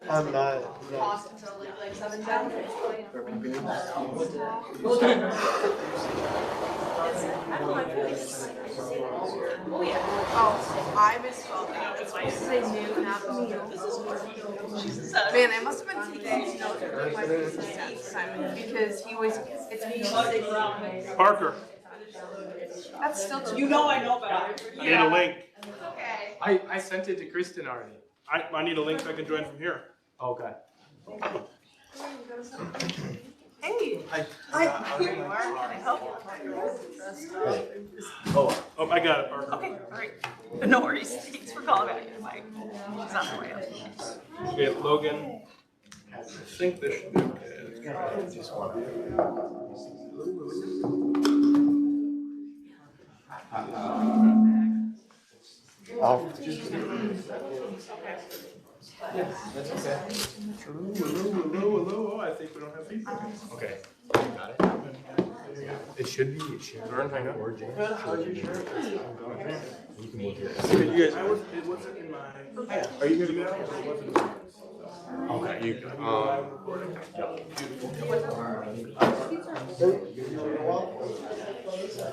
I'm not. Pause until like 7:10. Oh yeah. Oh, I misspoke. It's supposed to say new, not meal. Man, I must have been taking notes with my assignment because he was. It's me. Parker, That's still too. You know I know, but I need a link. It's okay. I sent it to Kristen already. I need a link so I can join from here. Okay. Hey. here you are. Can I help? Oh, I got it, Parker. Okay, all right. No worries. Thanks for calling back. Bye. It's on the way up. Okay, Logan. I think this should be okay. Oh, That's okay. Hello. Oh, I think we don't have feedback. Okay. Got it. It should be. It should Learn, hang on. or James. how's your shirt? You can look here. You guys, it wasn't in my. Are you here to go? It wasn't in mine. Okay. You.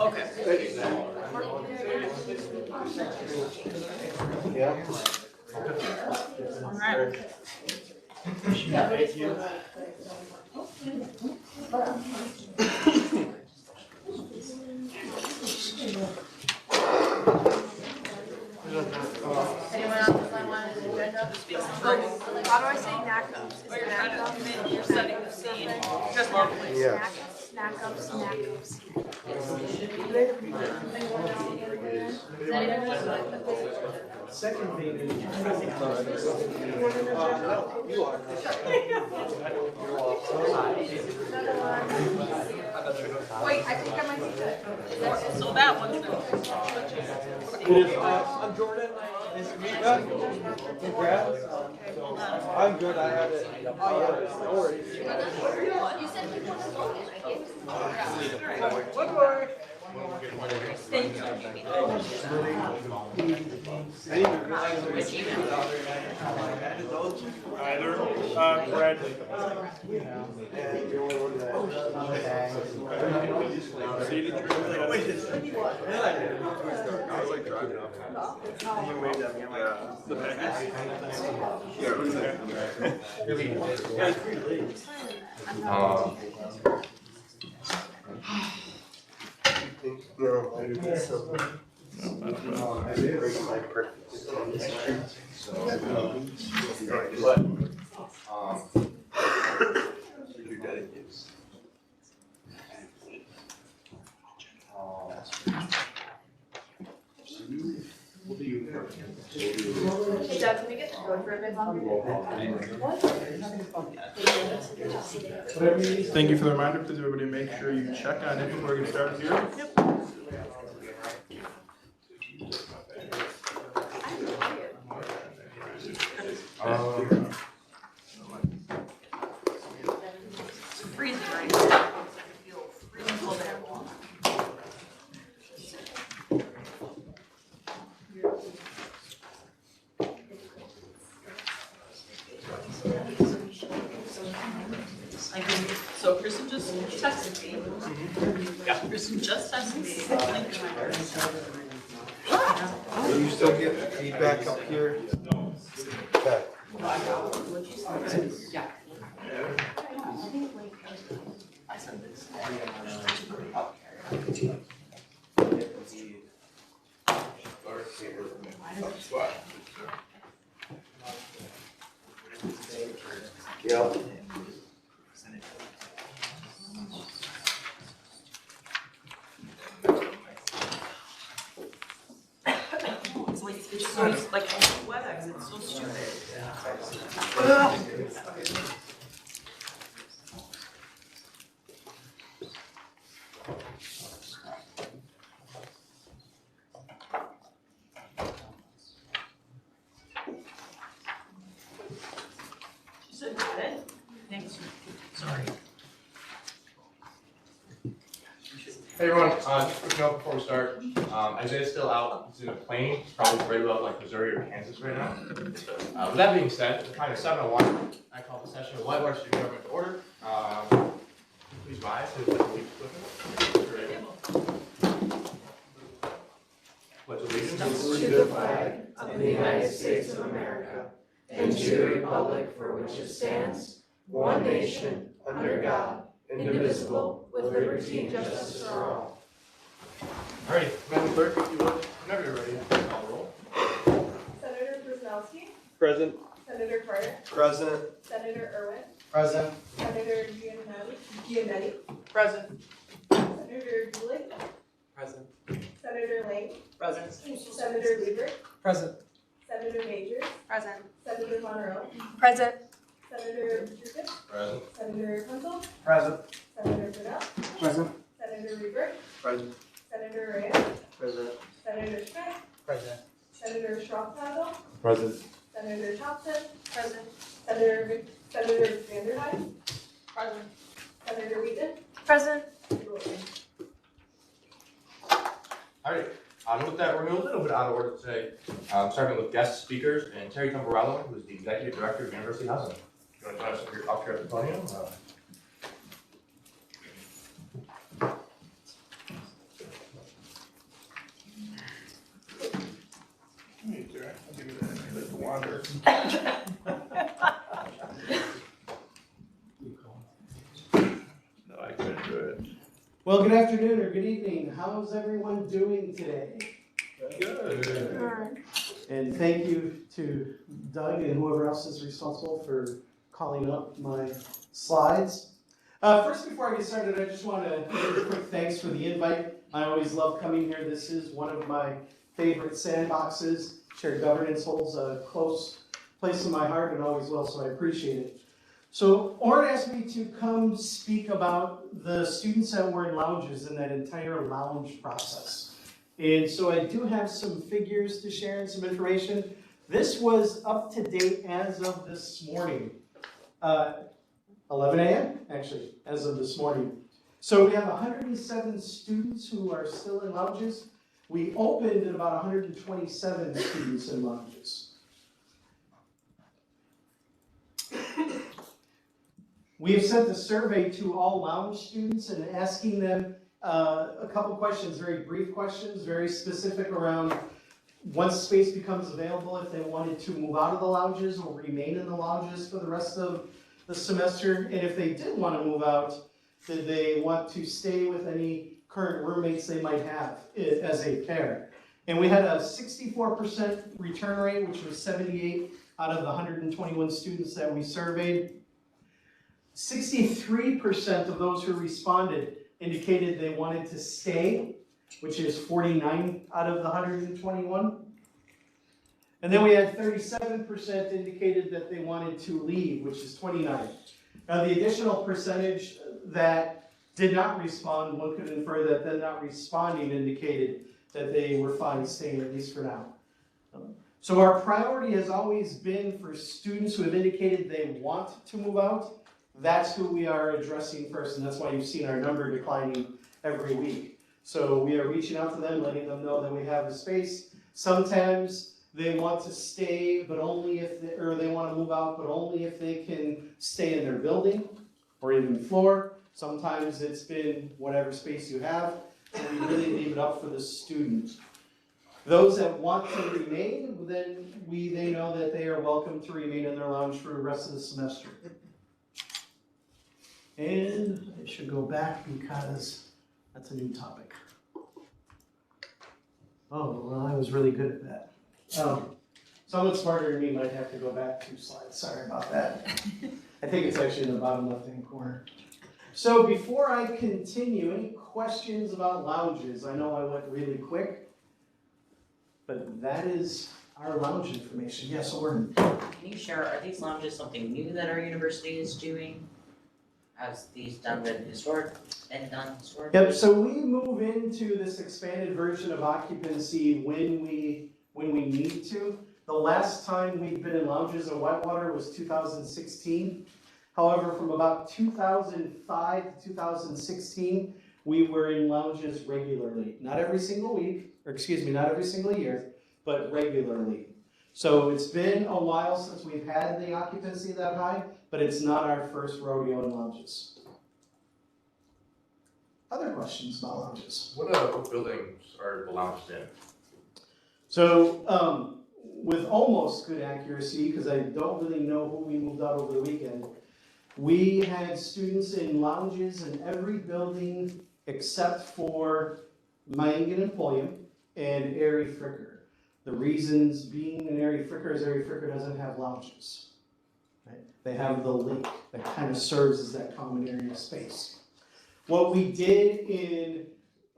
Okay. Yeah. All right. Thank you. Anyone else want to agenda? How do I say knackups? Is it knackups? You're setting the scene. Just locally. Yeah. Knackups. Second thing is. Wait, I think I might be good. So that one's I'm Jordan. Nice to meet you. Congrats. I'm good. I had it. Oh, yeah. No worries. You said you wanted Logan. I gave it. One more. Thank you. Either, Bradley. And the only one that. Seated. I was like driving up. The package. Yeah, who's there? Yeah, it's pretty late. No, I do so. I did break my practice. You're dedicated. Hey, Dad, can we get the code for a bit longer? Thank you for the reminder. Please, everybody, make sure you check on it before we get started here. It's freezing right now. I feel freezing cold there. So Kristen just texted me. Yeah, Kristen just texted me. Do you still get feedback up here? Okay. Yeah. It's like, it's so, like, WebEx, it's so stupid. She said, got it? Thanks. Sorry. Hey everyone, just quick note before we start. Isaiah's still out. He's in a plane. He's probably right about like Missouri or Kansas right now. With that being said, it's kind of 7:01. I call the session of Whitewater Student Government to order. Please rise to the pledge of allegiance. Pledge allegiance To the flag of the United States of America and to the republic for which it stands, one nation, under God, indivisible, with liberty and justice for all. Alrighty, Madam Clerk, if you would, whenever you're ready, call the roll. Senator Brzezowski, Present. Senator Carter, President. Senator Irwin, Present. Senator Giannetti, Present. Senator Gulick, Present. Senator Lang, Present. Senator Liebert, Present. Senator Majors, Present. Senator Monroe, Present. Senator Jukis, Present. Senator Kunzel, Present. Senator Brunel, Present. Senator Liebert, Present. Senator Reyes, Present. Senator Schmidt, Present. Senator Schrocknagel, Present. Senator Thompson, Present. Senator Vanderheide, Present. Senator Wheaton, Present. Senator Wilson. Alright, with that, we're a little bit out of order today, starting with guest speakers and Terry Tamburello, who is the Executive Director of University Housing. You want to join us up here at the podium? Hey, Jared, I'll give you that. You like to wander. No, I couldn't do it. Well, good afternoon or good evening. How's everyone doing today? Good. And thank you to Doug and whoever else is responsible for calling up my slides. First, before I get started, I just want to give a quick thanks for the invite. I always love coming here. This is one of my favorite sandboxes. Shared governance holds a close place in my heart and always will, so I appreciate it. So Orrin asked me to come speak about the students that were in lounges in that entire lounge process. And so I do have some figures to share and some information. This was up to date as of this morning. 11 a.m. actually, as of this morning. So we have 107 students who are still in lounges. We opened at about 127 students in lounges. We have sent a survey to all lounge students and asking them a couple questions, very brief questions, very specific around once space becomes available, if they wanted to move out of the lounges or remain in the lounges for the rest of the semester. And if they did want to move out, did they want to stay with any current roommates they might have as a pair? And we had a 64% return rate, which was 78 out of the 121 students that we surveyed. 63% of those who responded indicated they wanted to stay, which is 49 out of the 121. And then we had 37% indicated that they wanted to leave, which is 29. Now the additional percentage that did not respond, one could infer that them not responding indicated that they were fine staying, at least for now. So our priority has always been for students who have indicated they want to move out. That's who we are addressing first, and that's why you've seen our number declining every week. So we are reaching out to them, letting them know that we have a space. Sometimes they want to stay, but only if they, or they want to move out, but only if they can stay in their building or even floor. Sometimes it's been whatever space you have, and we really leave it up for the student. Those that want to remain, then they know that they are welcome to remain in their lounge for the rest of the semester. And I should go back because that's a new topic. Oh, well, I was really good at that. Someone smarter than me might have to go back 2 slides. Sorry about that. I think it's actually in the bottom left-hand corner. So before I continue, any questions about lounges? I know I went really quick, but that is our lounge information. Yes, Orrin. Can you share, are these lounges something new that our university is doing? Has these been done historically? Yep, so we move into this expanded version of occupancy when we need to. The last time we've been in lounges in Whitewater was 2016. However, from about 2005 to 2016, we were in lounges regularly. Not every single week, or excuse me, not every single year, but regularly. So it's been a while since we've had the occupancy that high, but it's not our first rodeo in lounges. Other questions about lounges? What buildings are the lounges in? So, with almost good accuracy, because I don't really know who we moved out over the weekend, we had students in lounges in every building except for Maingan and Pulliam and Erie Fricker. The reasons being in Erie Fricker is Erie Fricker doesn't have lounges. Right? They have the link that kind of serves as that common area space. What we did in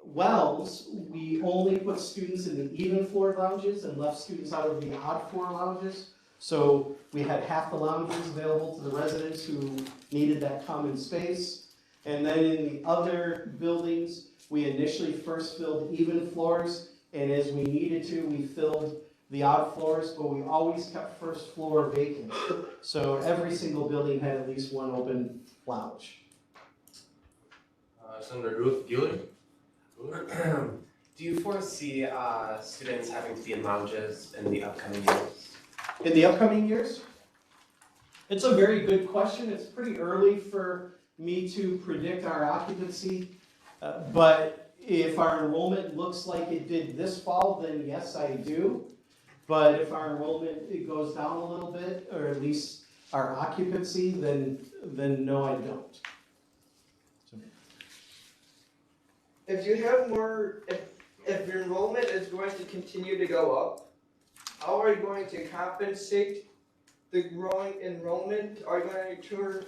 Wells, we only put students in the even floor lounges and left students out of the odd floor lounges. So we had half the lounges available to the residents who needed that common space. And then in the other buildings, we initially first filled even floors, and as we needed to, we filled the odd floors, but we always kept first floor vacant. So every single building had at least one open lounge. Senator Dooley? Do you foresee students having to be in lounges in the upcoming years? In the upcoming years? It's a very good question. It's pretty early for me to predict our occupancy, but if our enrollment looks like it did this fall, then yes, I do. But if our enrollment it goes down a little bit, or at least our occupancy, then no, I don't. If you have more, if your enrollment is going to continue to go up, how are you going to compensate the growing enrollment? Are you going to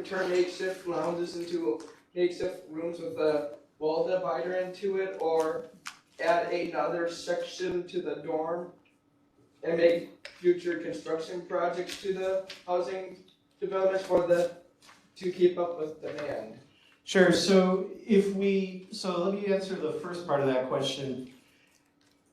turn makeshift lounges into makeshift rooms with a wall divider into it, or add another section to the dorm and make future construction projects to the housing developments to keep up with demand? Sure, so let me answer the first part of that question.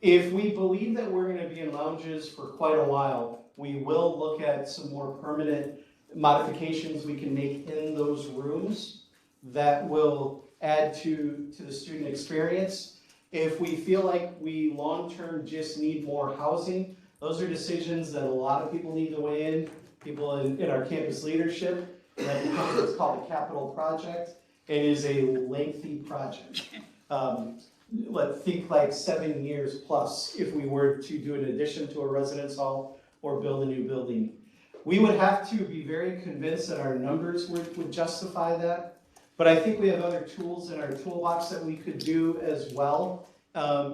If we believe that we're gonna be in lounges for quite a while, we will look at some more permanent modifications we can make in those rooms that will add to the student experience. If we feel like we long-term just need more housing, those are decisions that a lot of people need to weigh in, people in our campus leadership, and that becomes what's called a capital project. It is a lengthy project. Let's think like 7 years plus if we were to do an addition to a residence hall or build a new building. We would have to be very convinced that our numbers would justify that. But I think we have other tools in our toolbox that we could do as well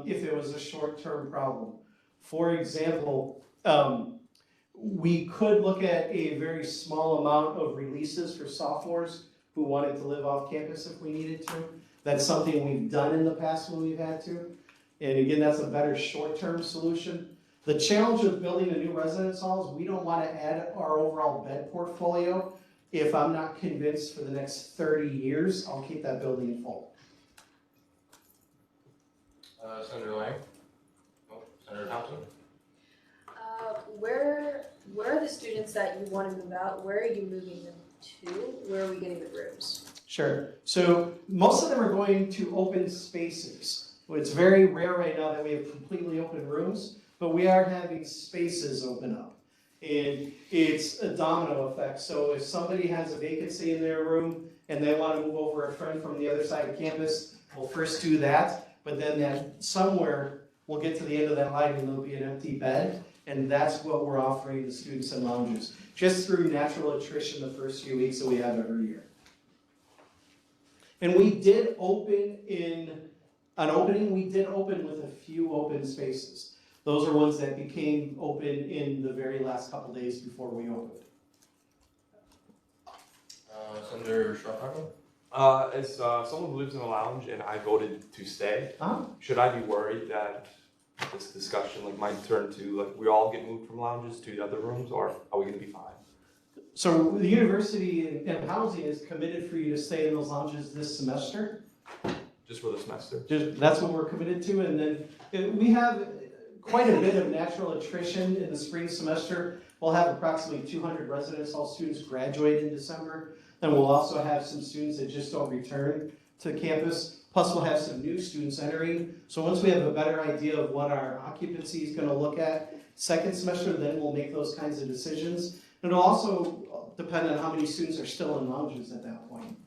if it was a short-term problem. For example, we could look at a very small amount of releases for sophomores who wanted to live off campus if we needed to. That's something we've done in the past when we've had to. And again, that's a better short-term solution. The challenge of building a new residence hall is we don't want to add our overall bed portfolio if I'm not convinced for the next 30 years, I'll keep that building full. Senator Lang? Oh, Senator Thompson? Where are the students that you want to move out? Where are you moving them to? Where are we getting the rooms? Sure. So most of them are going to open spaces. It's very rare right now that we have completely open rooms, but we are having spaces open up. And it's a domino effect. So if somebody has a vacancy in their room and they want to move over a friend from the other side of campus, we'll first do that. But then that somewhere we'll get to the end of that line and there'll be an empty bed. And that's what we're offering the students in lounges, just through natural attrition the first few weeks that we have every year. And we did open with a few open spaces. Those are ones that became open in the very last couple days before we opened. Senator Schrock? As someone who lives in a lounge and I voted to stay, should I be worried that this discussion might turn to we all get moved from lounges to the other rooms, or are we going to be fine? So the university and housing is committed for you to stay in those lounges this semester. Just for the semester? That's what we're committed to, and then we have quite a bit of natural attrition in the spring semester. We'll have approximately 200 residence hall students graduate in December, and we'll also have some students that just don't return to campus, plus we'll have some new students entering. So once we have a better idea of what our occupancy is gonna look at second semester, then we'll make those kinds of decisions. And it'll also depend on how many students are still in lounges at that point.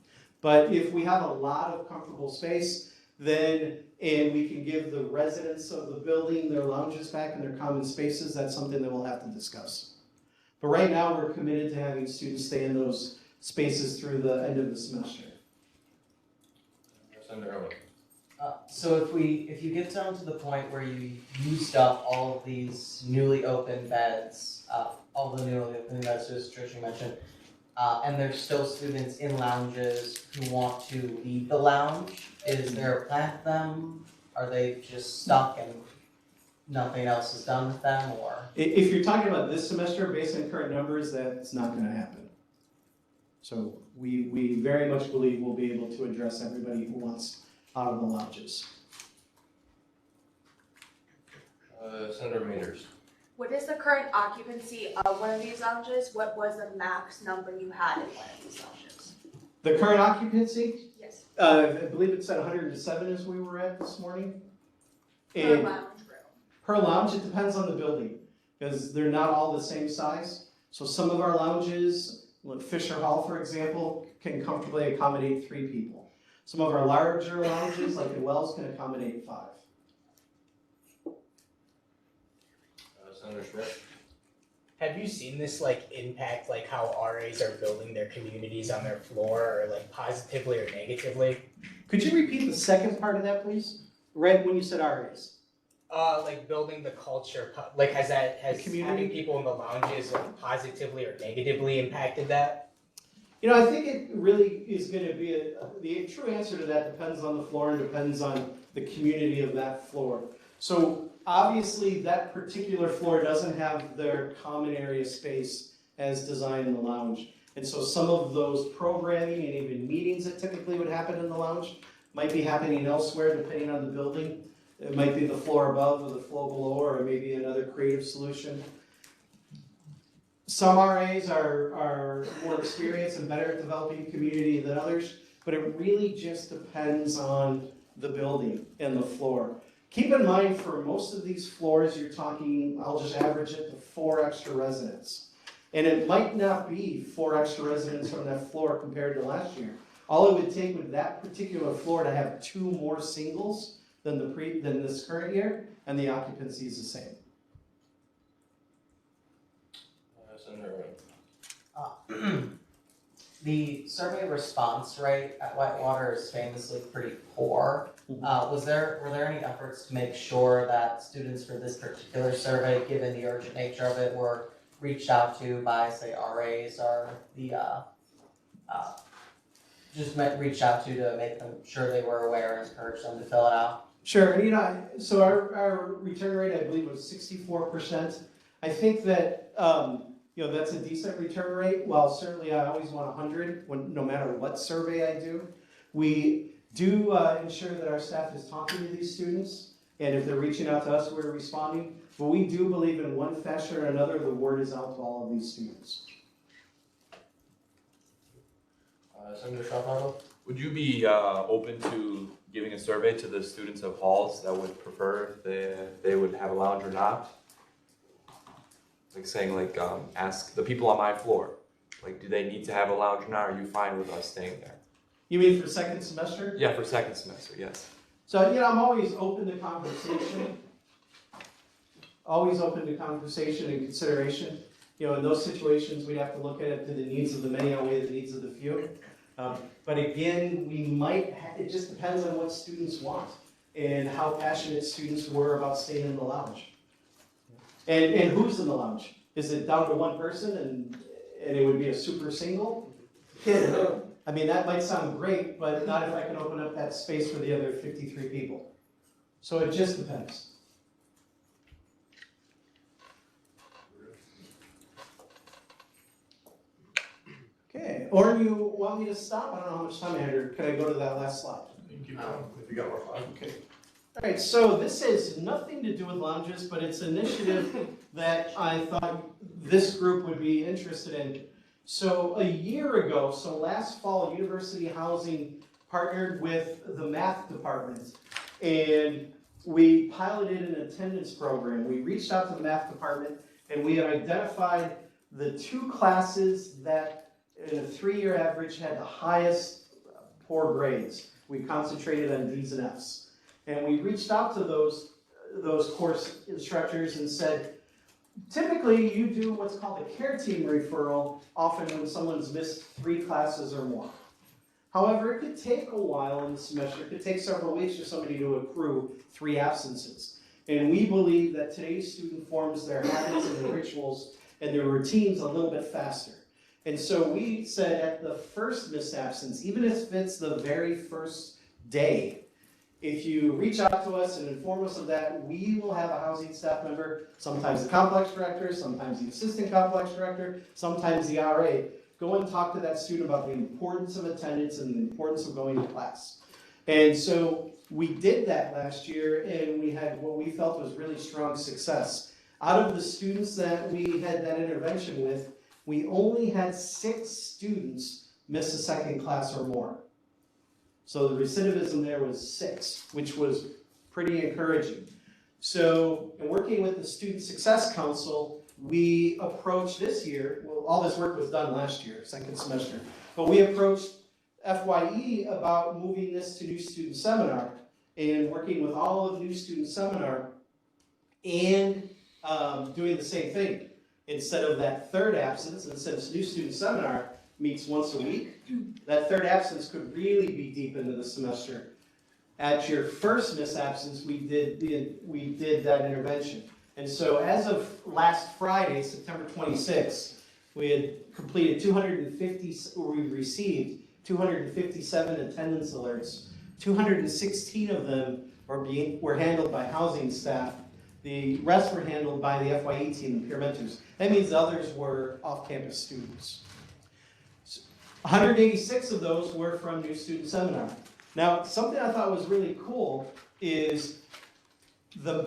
But if we have a lot of comfortable space, then, and we can give the residents of the building their lounges back and their common spaces, that's something that we'll have to discuss. But right now, we're committed to having students stay in those spaces through the end of the semester. So if you get down to the point where you used up all of these newly open beds, all the newly open beds, as Tricia mentioned, and there's still students in lounges who want to leave the lounge, is there a plan for them? Are they just stuck and nothing else is done with them, or? If you're talking about this semester, based on current numbers, that's not gonna happen. So we very much believe we'll be able to address everybody who wants out of the lounges. Senator Meters. What is the current occupancy of one of these lounges? What was the max number you had in one of these lounges? The current occupancy, Yes. I believe it's at 107 as we were at this morning. Per And lounge room. per lounge, it depends on the building, because they're not all the same size. So some of our lounges, like Fisher Hall, for example, can comfortably accommodate 3 people. Some of our larger lounges, like the Wells, can accommodate 5. Senator Schmidt. Have you seen this like impact like how RAs are building their communities on their floor, or like positively or negatively? Could you repeat the second part of that, please? Right when you said RAs. Like building the culture, like has community? having people in the lounges like positively or negatively impacted that? You know, I think it really is going to be the true answer to that depends on the floor and depends on the community of that floor. So obviously that particular floor doesn't have their common area space as designed in the lounge. And so some of those programming and even meetings that typically would happen in the lounge might be happening elsewhere depending on the building. It might be the floor above or the floor below, or maybe another creative solution. Some RAs are more experienced and better at developing community than others, but it really just depends on the building and the floor. Keep in mind, for most of these floors, you're talking, I'll just average it to 4 extra residents. And it might not be 4 extra residents from that floor compared to last year. All it would take with that particular floor to have 2 more singles than this current year, and the occupancy is the same. Senator The survey response rate at Whitewater is famously pretty poor. Were there any efforts to make sure that students for this particular survey, given the urgent nature of it, were reached out to by, say, RAs or the reached out to make them sure they were aware and encourage them to fill it out? Sure, and so our return rate, I believe, was 64%. I think that that's a decent return rate. While certainly I always want 100, no matter what survey I do. We do ensure that our staff is talking to these students, and if they're reaching out to us, we're responding. But we do believe in one fashion or another, the word is out to all of these students. Senator Schropp. Would you be open to giving a survey to the students of halls that would prefer if they would have a lounge or not? Like saying, ask the people on my floor, do they need to have a lounge or not? Are you fine with us staying there? You mean for second semester? Yeah, for second semester, yes. So, I'm always open to conversation. Always open to conversation and consideration. In those situations, we'd have to look at it through the needs of the many outweigh the needs of the few. But again, it just depends on what students want and how passionate students were about staying in the lounge. And who's in the lounge? Is it down to one person and it would be a super single? I mean, that might sound great, but not if I can open up that space for the other 53 people. So it just depends. Okay, or you want me to stop? I don't know how much time I had, or can I go to that last slide? If you got more time. Okay. All right, so this has nothing to do with lounges, but it's an initiative that I thought this group would be interested in. So a year ago, so last fall, University Housing partnered with the math department, and we piloted an attendance program. We reached out to the math department, and we have identified the 2 classes that in a 3-year average had the highest poor grades. We concentrated on D's and F's. And we reached out to those course instructors and said, typically you do what's called a care team referral, often when someone's missed 3 classes or more. However, it could take a while in the semester, it could take several weeks for somebody to accrue 3 absences. And we believe that today's student forms their habits and their rituals and their routines a little bit faster. And so we said at the first missed absence, even if it's the very first day, if you reach out to us and inform us of that, we will have a housing staff member, sometimes the complex director, sometimes the assistant complex director, sometimes the RA, go and talk to that student about the importance of attendance and the importance of going to class. And so we did that last year, and we had what we felt was really strong success. Out of the students that we had that intervention with, we only had 6 students miss a second class or more. So the recidivism there was 6, which was pretty encouraging. So in working with the Student Success Council, we approached this year, well, all this work was done last year, second semester, but we approached FYE about moving this to New Student Seminar and working with all of New Student Seminar and doing the same thing. Instead of that 3rd absence, and since New Student Seminar meets once a week, that 3rd absence could really be deep into the semester. At your first missed absence, we did that intervention. And so as of last Friday, September 26th, we had completed we received 257 attendance alerts. 216 of them were handled by housing staff. The rest were handled by the FYE team and peer mentors. That means the others were off-campus students. 186 of those were from New Student Seminar. Now, something I thought was really cool is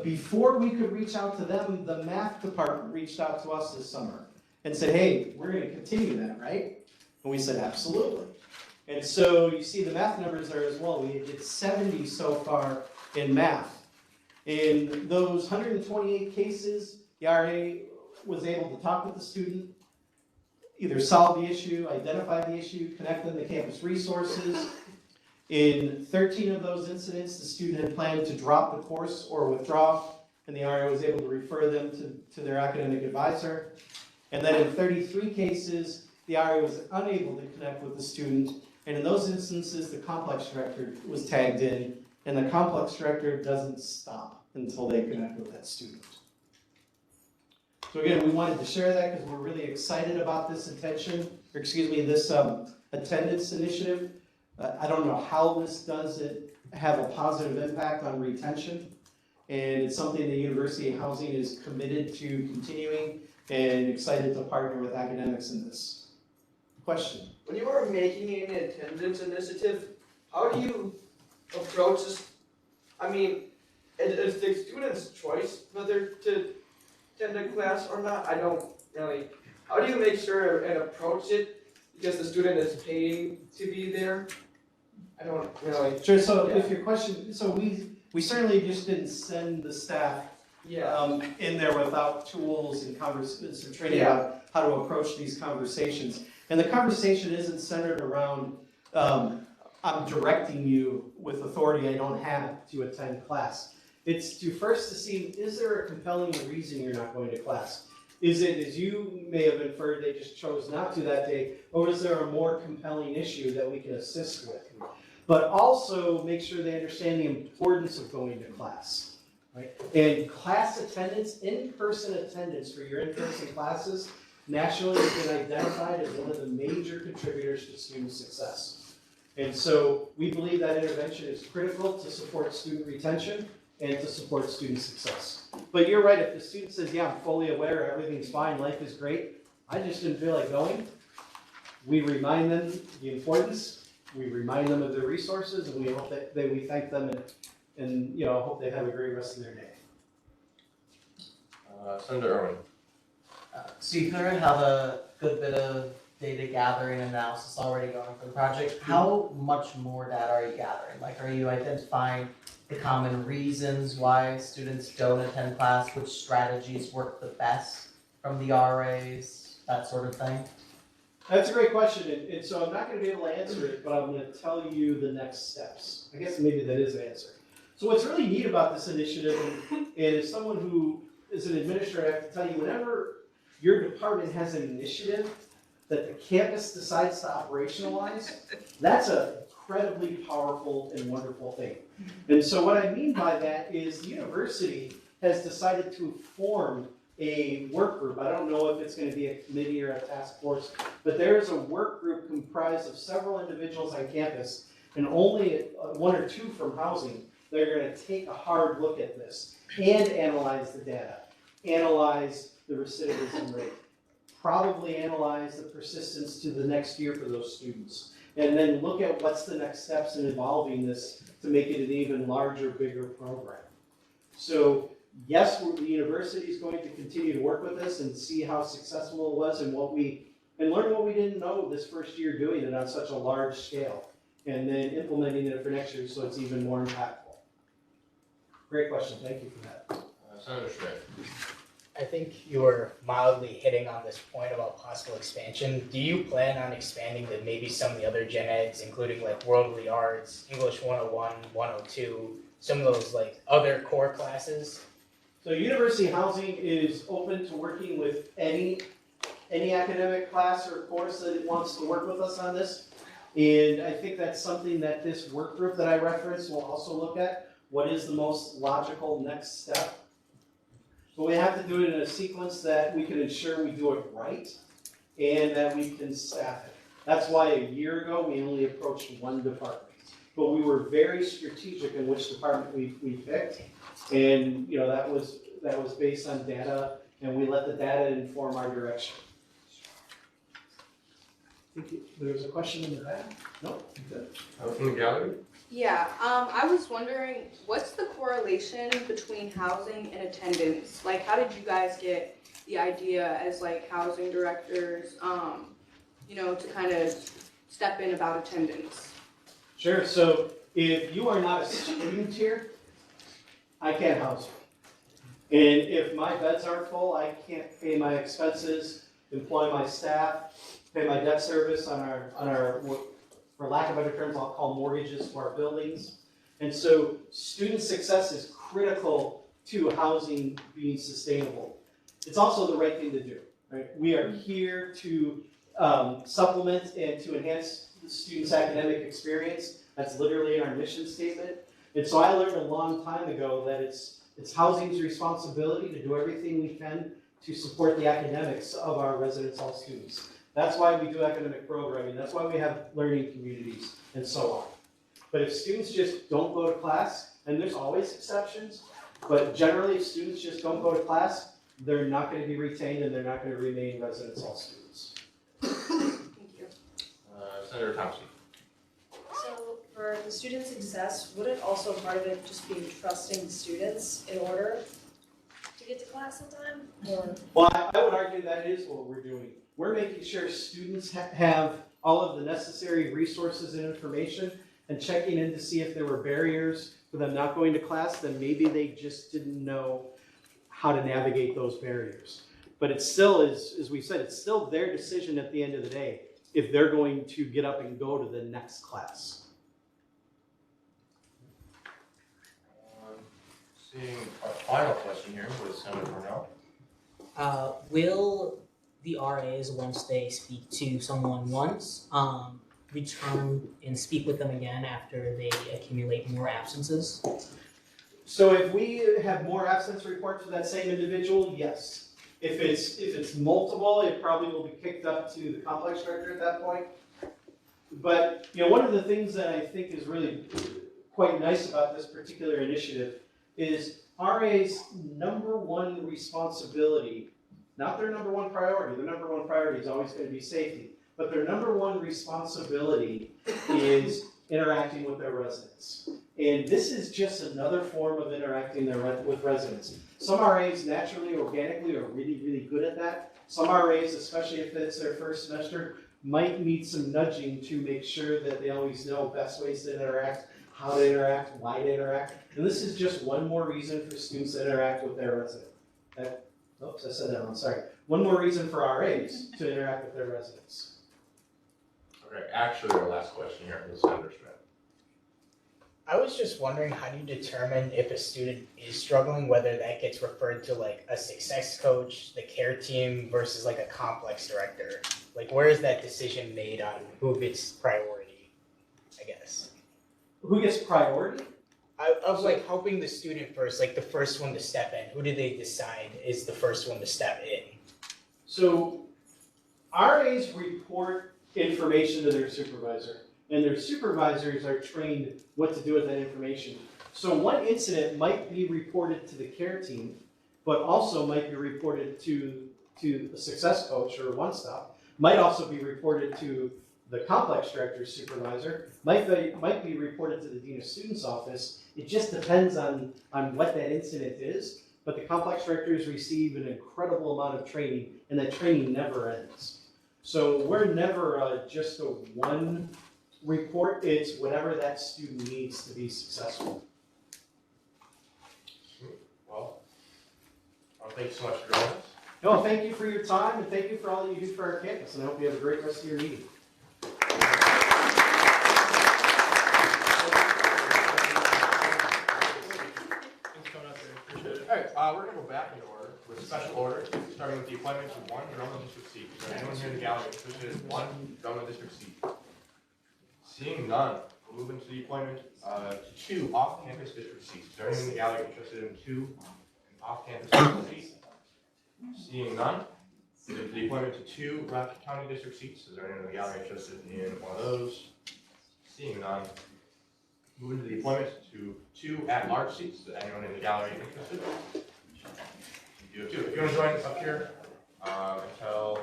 before we could reach out to them, the math department reached out to us this summer and said, hey, we're going to continue that, right? And we said, absolutely. And so you see the math numbers there as well. We did 70 so far in math. In those 128 cases, the RA was able to talk with the student, either solve the issue, identify the issue, connect them to campus resources. In 13 of those incidents, the student had planned to drop the course or withdraw, and the RA was able to refer them to their academic advisor. And then in 33 cases, the RA was unable to connect with the student, and in those instances, the complex director was tagged in, and the complex director doesn't stop until they connect with that student. So again, we wanted to share that because we're really excited about this this attendance initiative. I don't know how this does have a positive impact on retention, and it's something the University of Housing is committed to continuing and excited to partner with academics in this. Question? When you are making an attendance initiative, how do you approach this? I mean, it's the student's choice whether to attend a class or not. I don't really. How do you make sure and approach it because the student is paying to be there? I don't really. Sure. So if your question, so we certainly just didn't send the staff in there without tools and some training about how to approach these conversations. And the conversation isn't centered around I'm directing you with authority I don't have to attend class. It's to see, is there a compelling reason you're not going to class? Is it, as you may have inferred, they just chose not to that day, or is there a more compelling issue that we can assist with? But also make sure they understand the importance of going to class, right? And class attendance, in-person attendance for your in-person classes, nationally has been identified as one of the major contributors to student success. And so we believe that intervention is critical to support student retention and to support student success. But you're right, if the student says, yeah, I'm fully aware, everything's fine, life is great, I just didn't feel like going, we remind them the importance, we remind them of their resources, and we hope that we thank them and hope they have a great rest of their day. Senator Irwin. So you could already have a good bit of data gathering and analysis already going for the project. How much more data are you gathering? Like, are you identifying the common reasons why students don't attend class, which strategies work the best from the RAs, that sort of thing? That's a great question, and so I'm not going to be able to answer it, but I'm going to tell you the next steps. I guess maybe that is an answer. So what's really neat about this initiative, and as someone who is an administrator, I have to tell you, whenever your department has an initiative that the campus decides to operationalize, that's an incredibly powerful and wonderful thing. And so what I mean by that is the university has decided to form a work group. I don't know if it's going to be a committee or a task force, but there is a work group comprised of several individuals on campus, and only one or two from housing. They're going to take a hard look at this and analyze the data, analyze the recidivism rate, probably analyze the persistence to the next year for those students, and then look at what's the next steps in evolving this to make it an even larger, bigger program. So yes, the university is going to continue to work with us and see how successful it was and learn what we didn't know this first year doing it on such a large scale, and then implementing it for next year so it's even more impactful. Great question, thank you for that. Senator Schmidt. I think you were mildly hitting on this point about possible expansion. Do you plan on expanding to maybe some of the other gen eds, including like worldly arts, English 101, 102, some of those like other core classes? So university housing is open to working with any academic class or course that wants to work with us on this. And I think that's something that this work group that I referenced will also look at. What is the most logical next step? But we have to do it in a sequence that we can ensure we do it right and that we can staff it. That's why a year ago we only approached one department. But we were very strategic in which department we picked. And that was based on data, and we let the data inform our direction. I think there was a question in the back? No? Good. From the gallery? Yeah, I was wondering, what's the correlation between housing and attendance? Like, how did you guys get the idea as like housing directors, to kind of step in about attendance? Sure, so if you are not a student here, I can't house you. And if my beds aren't full, I can't pay my expenses, employ my staff, pay my debt service on our, for lack of better terms, I'll call mortgages to our buildings. And so student success is critical to housing being sustainable. It's also the right thing to do, right? We are here to supplement and to enhance the student's academic experience. That's literally in our mission statement. And so I learned a long time ago that it's housing's responsibility to do everything we can to support the academics of our residence hall students. That's why we do academic programming. That's why we have learning communities and so on. But if students just don't go to class, and there's always exceptions, but generally if students just don't go to class, they're not going to be retained and they're not going to remain residence hall students. Thank you. Senator Thompson. So for the student success, wouldn't also part of it just be trusting the students in order to get to class on time? Or? Well, I would argue that is what we're doing. We're making sure students have all of the necessary resources and information and checking in to see if there were barriers for them not going to class, then maybe they just didn't know how to navigate those barriers. But it still is, as we said, it's still their decision at the end of the day if they're going to get up and go to the next class. Seeing our final question here with Senator Cornell. Will the RAs, once they speak to someone once, return and speak with them again after they accumulate more absences? So if we have more absence reports for that same individual, yes. If it's multiple, it probably will be kicked up to the complex director at that point. But one of the things that I think is really quite nice about this particular initiative is RA's number one responsibility, not their number one priority. Their number one priority is always going to be safety. But their number one responsibility is interacting with their residents. And this is just another form of interacting with residents. Some RAs naturally, organically are really, really good at that. Some RAs, especially if it's their first semester, might need some nudging to make sure that they always know best ways to interact, how to interact, why to interact. And this is just one more reason for students to interact with their resident. Oops, I said that wrong, sorry. One more reason for RAs to interact with their residents. Okay, actually, our last question here is Senator Smith. I was just wondering, how do you determine if a student is struggling, whether that gets referred to like a success coach, the care team versus like a complex director? Like, where is that decision made on who gets priority, I guess? Who gets priority? Of like helping the student first, like the first one to step in, who do they decide is the first one to step in? So RAs report information to their supervisor, and their supervisors are trained what to do with that information. So one incident might be reported to the care team, but also might be reported to the success coach or one stop, might also be reported to the complex director's supervisor, might be reported to the dean of students office. It just depends on what that incident is, but the complex directors receive an incredible amount of training, and that training never ends. So we're never just a one report, it's whatever that student needs to be successful. Well, thank you so much for joining us. No, thank you for your time, and thank you for all that you do for our campus, and I hope you have a great rest of your meeting. Alright, we're going to go back into order with special order, starting with the appointment to one Drummond District seat. Is there anyone here in the gallery interested in one Drummond District seat? Seeing none, we'll move into the appointment to two off-campus district seats. Is there anyone in the gallery interested in two off-campus district seats? Seeing none, move into the appointment to two Rocky County district seats. Is there anyone in the gallery interested in one of those? Seeing none, move into the appointment to two at-large seats. Is anyone in the gallery interested? You have two. If you want to join us up here and tell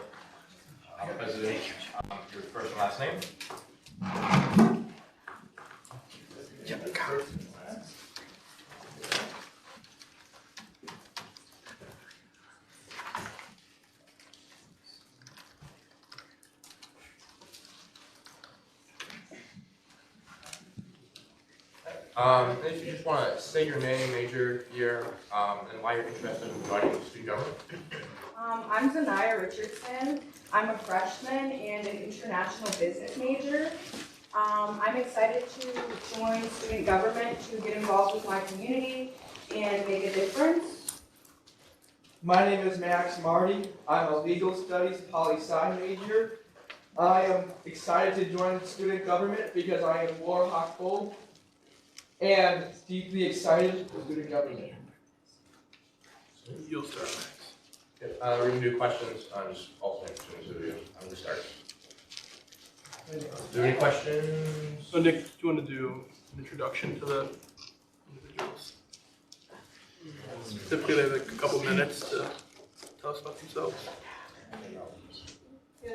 the president your first and last name. If you just want to say your name, major, year, and why you're interested in joining student government. I'm Zanaya Richardson. I'm a freshman and an international business major. I'm excited to join student government to get involved with my community and make a difference. My name is Max Marty. I'm a legal studies poli-sci major. I am excited to join student government because I am Warhawk Bull and deeply excited for student government. You'll start, Max. Okay, we're going to do questions on just alternate between the two of you. I'm going to start. Is there any questions? So Nick, do you want to do an introduction to the individuals? Typically they have like a couple minutes to tell us about themselves.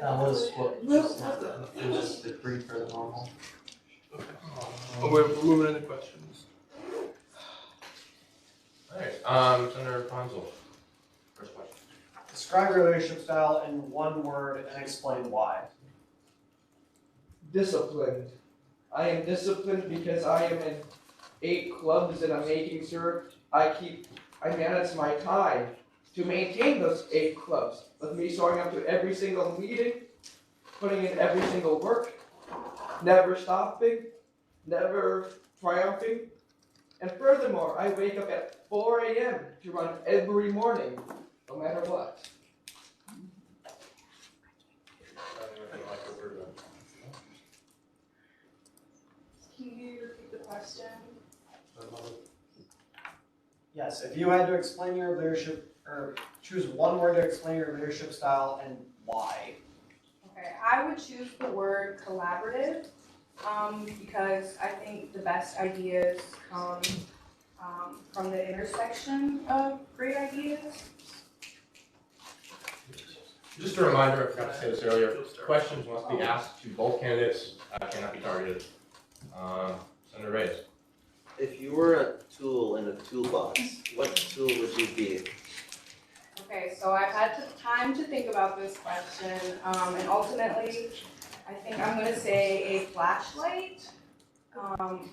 That was what just happened. It was just the brief for the normal. Okay. Oh, we're moving into questions. Alright, Senator Ponzel, first question. Describe your leadership style in one word and explain why. Disciplined. I am disciplined because I am in 8 clubs and I'm making sure I manage my time to maintain those 8 clubs. With me showing up to every single meeting, putting in every single work, never stopping, never triumphing. And furthermore, I wake up at 4 a.m. to run every morning, no matter what. Can you repeat the question? Yes, if you had to explain your leadership, or choose one word to explain your leadership style and why. Okay, I would choose the word collaborative because I think the best ideas come from the intersection of great ideas. Just a reminder, I forgot to say this earlier, questions must be asked to both candidates, cannot be targeted. Senator Reyes. If you were a tool in a toolbox, what tool would you be? Okay, so I've had time to think about this question, and ultimately, I think I'm gonna say a flashlight,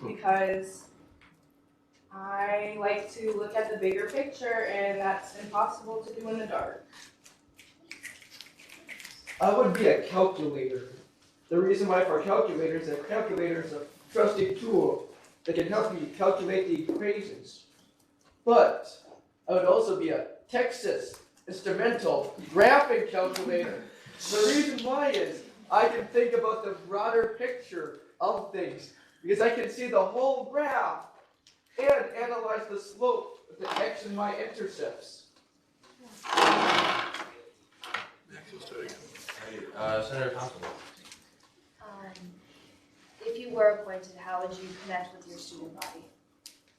because I like to look at the bigger picture and that's impossible to do in the dark. I would be a calculator. The reason why for a calculator is that a calculator is a trusted tool that can help you calculate the equations. But I would also be a Texas instrumental graphing calculator. The reason why is I can think about the broader picture of things because I can see the whole graph and analyze the slope of the x and y intercepts. Senator Thompson. If you were appointed, how would you connect with your student body?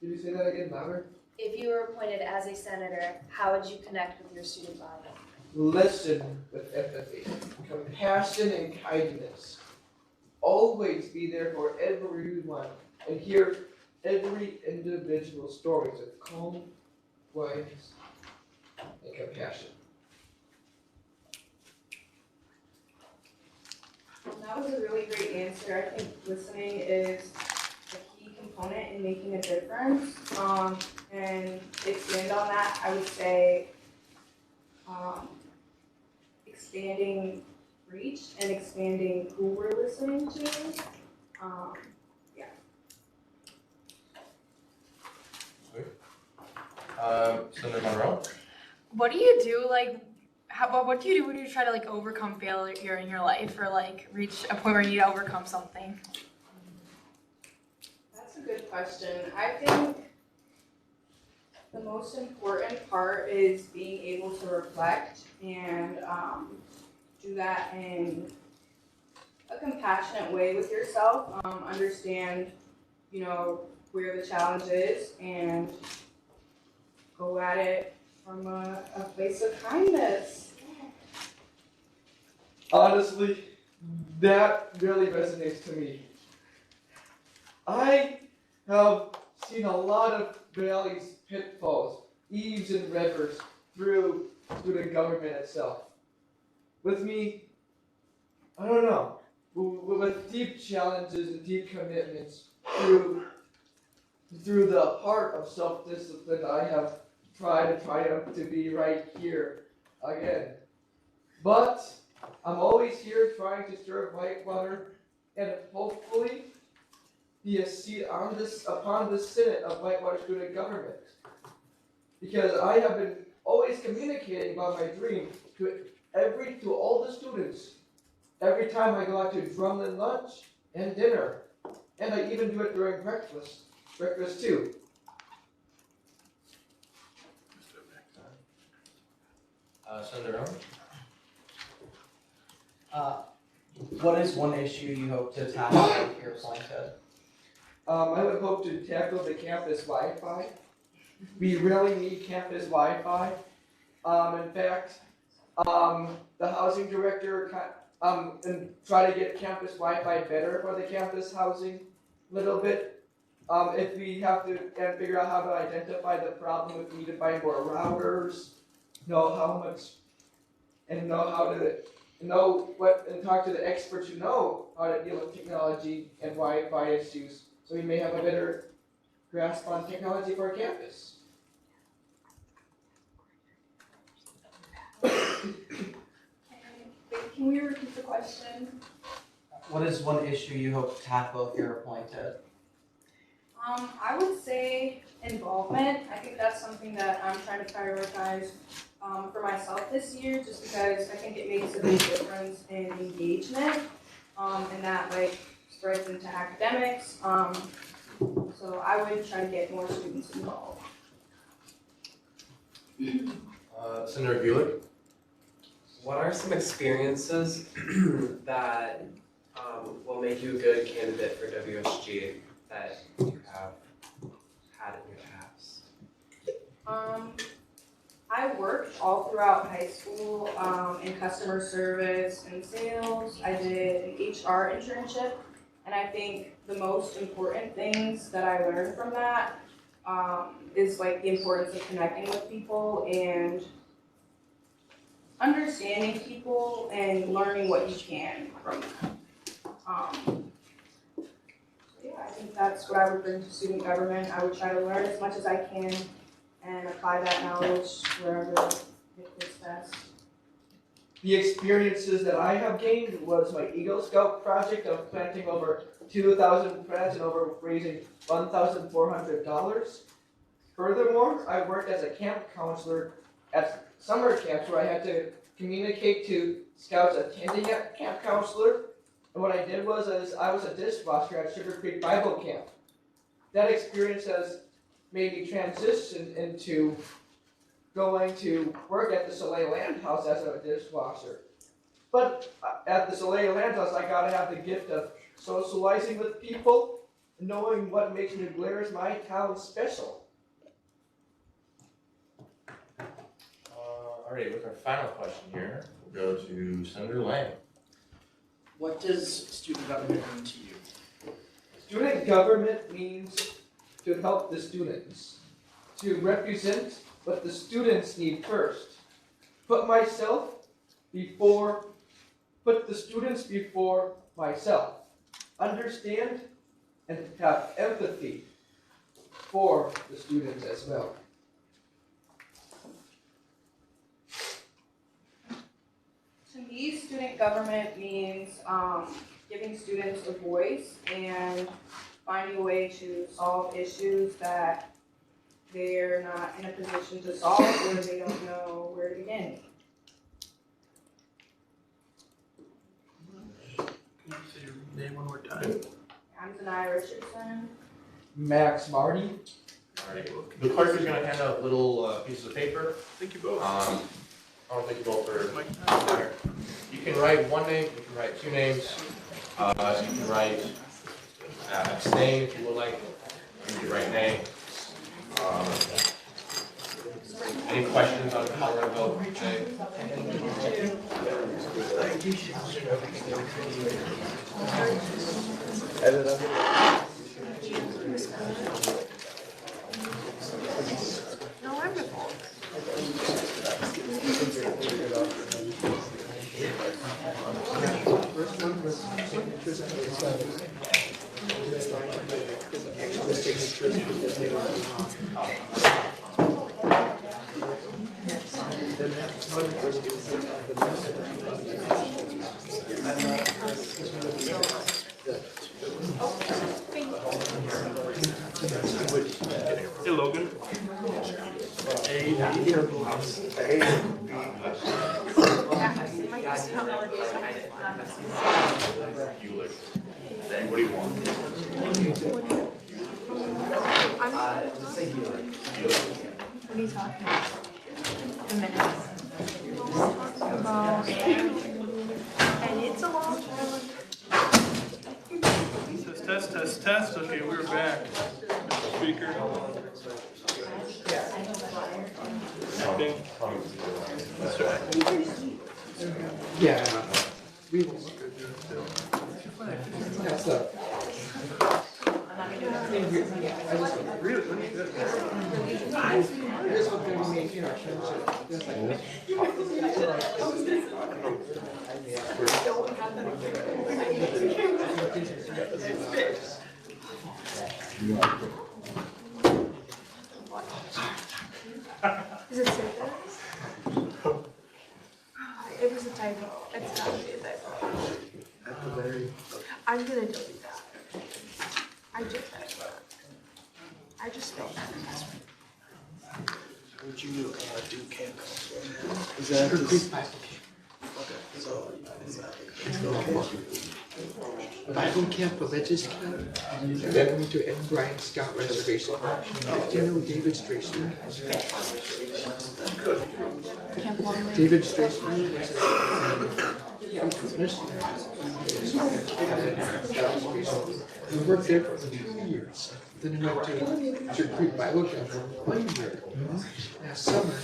Did you say that again, louder? If you were appointed as a senator, how would you connect with your student body? Listen with empathy, compassion, and kindness. Always be there for everyone and hear every individual stories with calm, quietness, and compassion. That was a really great answer. I think listening is a key component in making a difference. And to expand on that, I would say expanding reach and expanding who we're listening to. Yeah. Senator Monroe. What do you do, like, what do you do when you try to, like, overcome failure in your life or, like, reach a point where you need to overcome something? That's a good question. I think the most important part is being able to reflect and do that in a compassionate way with yourself. Understand, where the challenge is and go at it from a place of kindness. Honestly, that really resonates to me. I have seen a lot of valleys, pitfalls, eaves and rivers through student government itself. With me, I don't know, with deep challenges and deep commitments through the heart of self-discipline, I have tried to be right here again. But I'm always here trying to serve Whitewater and hopefully be a seat upon the Senate of Whitewater Student Government. Because I have been always communicating about my dream to all the students every time I go out to drumline lunch and dinner. And I even do it during breakfast too. Senator Owen. What is one issue you hope to tackle if you're appointed? I would hope to tackle the campus Wi-Fi. We really need campus Wi-Fi. In fact, the housing director and try to get campus Wi-Fi better for the campus housing a little bit. If we have to figure out how to identify the problem, if we need to buy more routers, know how much, and know how to and talk to the experts who know how to deal with technology and Wi-Fi issues, so we may have a better grasp on technology for our campus. Can we repeat the question? What is one issue you hope to tackle if you're appointed? I would say involvement. I think that's something that I'm trying to prioritize for myself this year, just because I think it makes a big difference in engagement, and that spreads into academics. So I would try to get more students involved. Senator Bueller. What are some experiences that will make you a good candidate for WSG that you have had in your past? I worked all throughout high school in customer service and sales. I did an HR internship, and I think the most important things that I learned from that is the importance of connecting with people and understanding people and learning what you can from that. Yeah, I think that's what I would bring to student government. I would try to learn as much as I can and apply that knowledge wherever it fits best. The experiences that I have gained was my Eagle Scout project of planting over 2,000 plants and over raising $1,400. Furthermore, I worked as a camp counselor at summer camps where I had to communicate to scouts attending at camp counselor. And what I did was I was a dishwasher at Sugar Creek Bible Camp. That experience has made me transition into going to work at the Soleil Land House as a dishwasher. But at the Soleil Land House, I gotta have the gift of socializing with people, knowing what makes New Glarus, my town, special. All right, with our final question here, we'll go to Senator Lang. What does student government mean to you? Student government means to help the students, to represent what the students need first. Put the students before myself. Understand and have empathy for the students as well. To me, student government means giving students a voice and finding a way to solve issues that they're not in a position to solve or they don't know where to begin. Can you say your name one more time? I'm Zanaya Richardson. Max Marty. All right, the clerk is gonna hand out little pieces of paper. Thank you both. I don't think you both are. You can write one name, you can write two names, you can write abstain if you would like, you can write nay. Any questions on how to vote? No, I'm the Hey, Logan. What do you want? What are you talking about? The minutes. About, and it's a long time. Test. Okay, we're back. Speaker. Okay. That's right. Yeah. We will look at that's up. I just hope that we maintain our friendship. Just like Is it safe? It was a typo. It's not a typo. at the very. I'm gonna delete that. I just typed that. I just spelled that. Would you do camp counselor? Is that okay? So is that Bible camp, religious camp? Then we went to Ed Bryant Scout Reservation. Do you know David Strassner? David Strassner we worked there for 2 years. Then we went to Sugar Creek Bible Camp for 1 year. Last summer.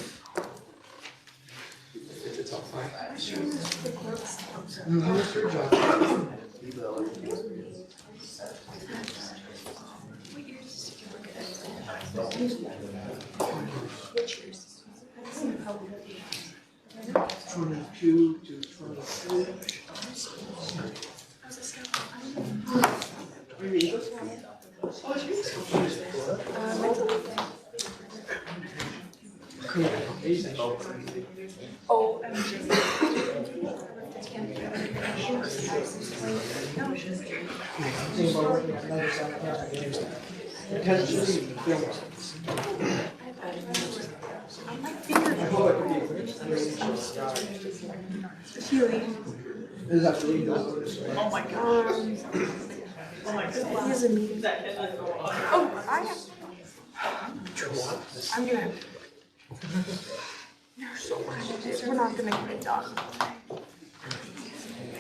It's all fine. What's your job? What's yours? 22 to 23. I was a scout. Oh my gosh. He has a meeting. Oh, I have. I'm gonna have to. There's so much. We're not gonna get it done.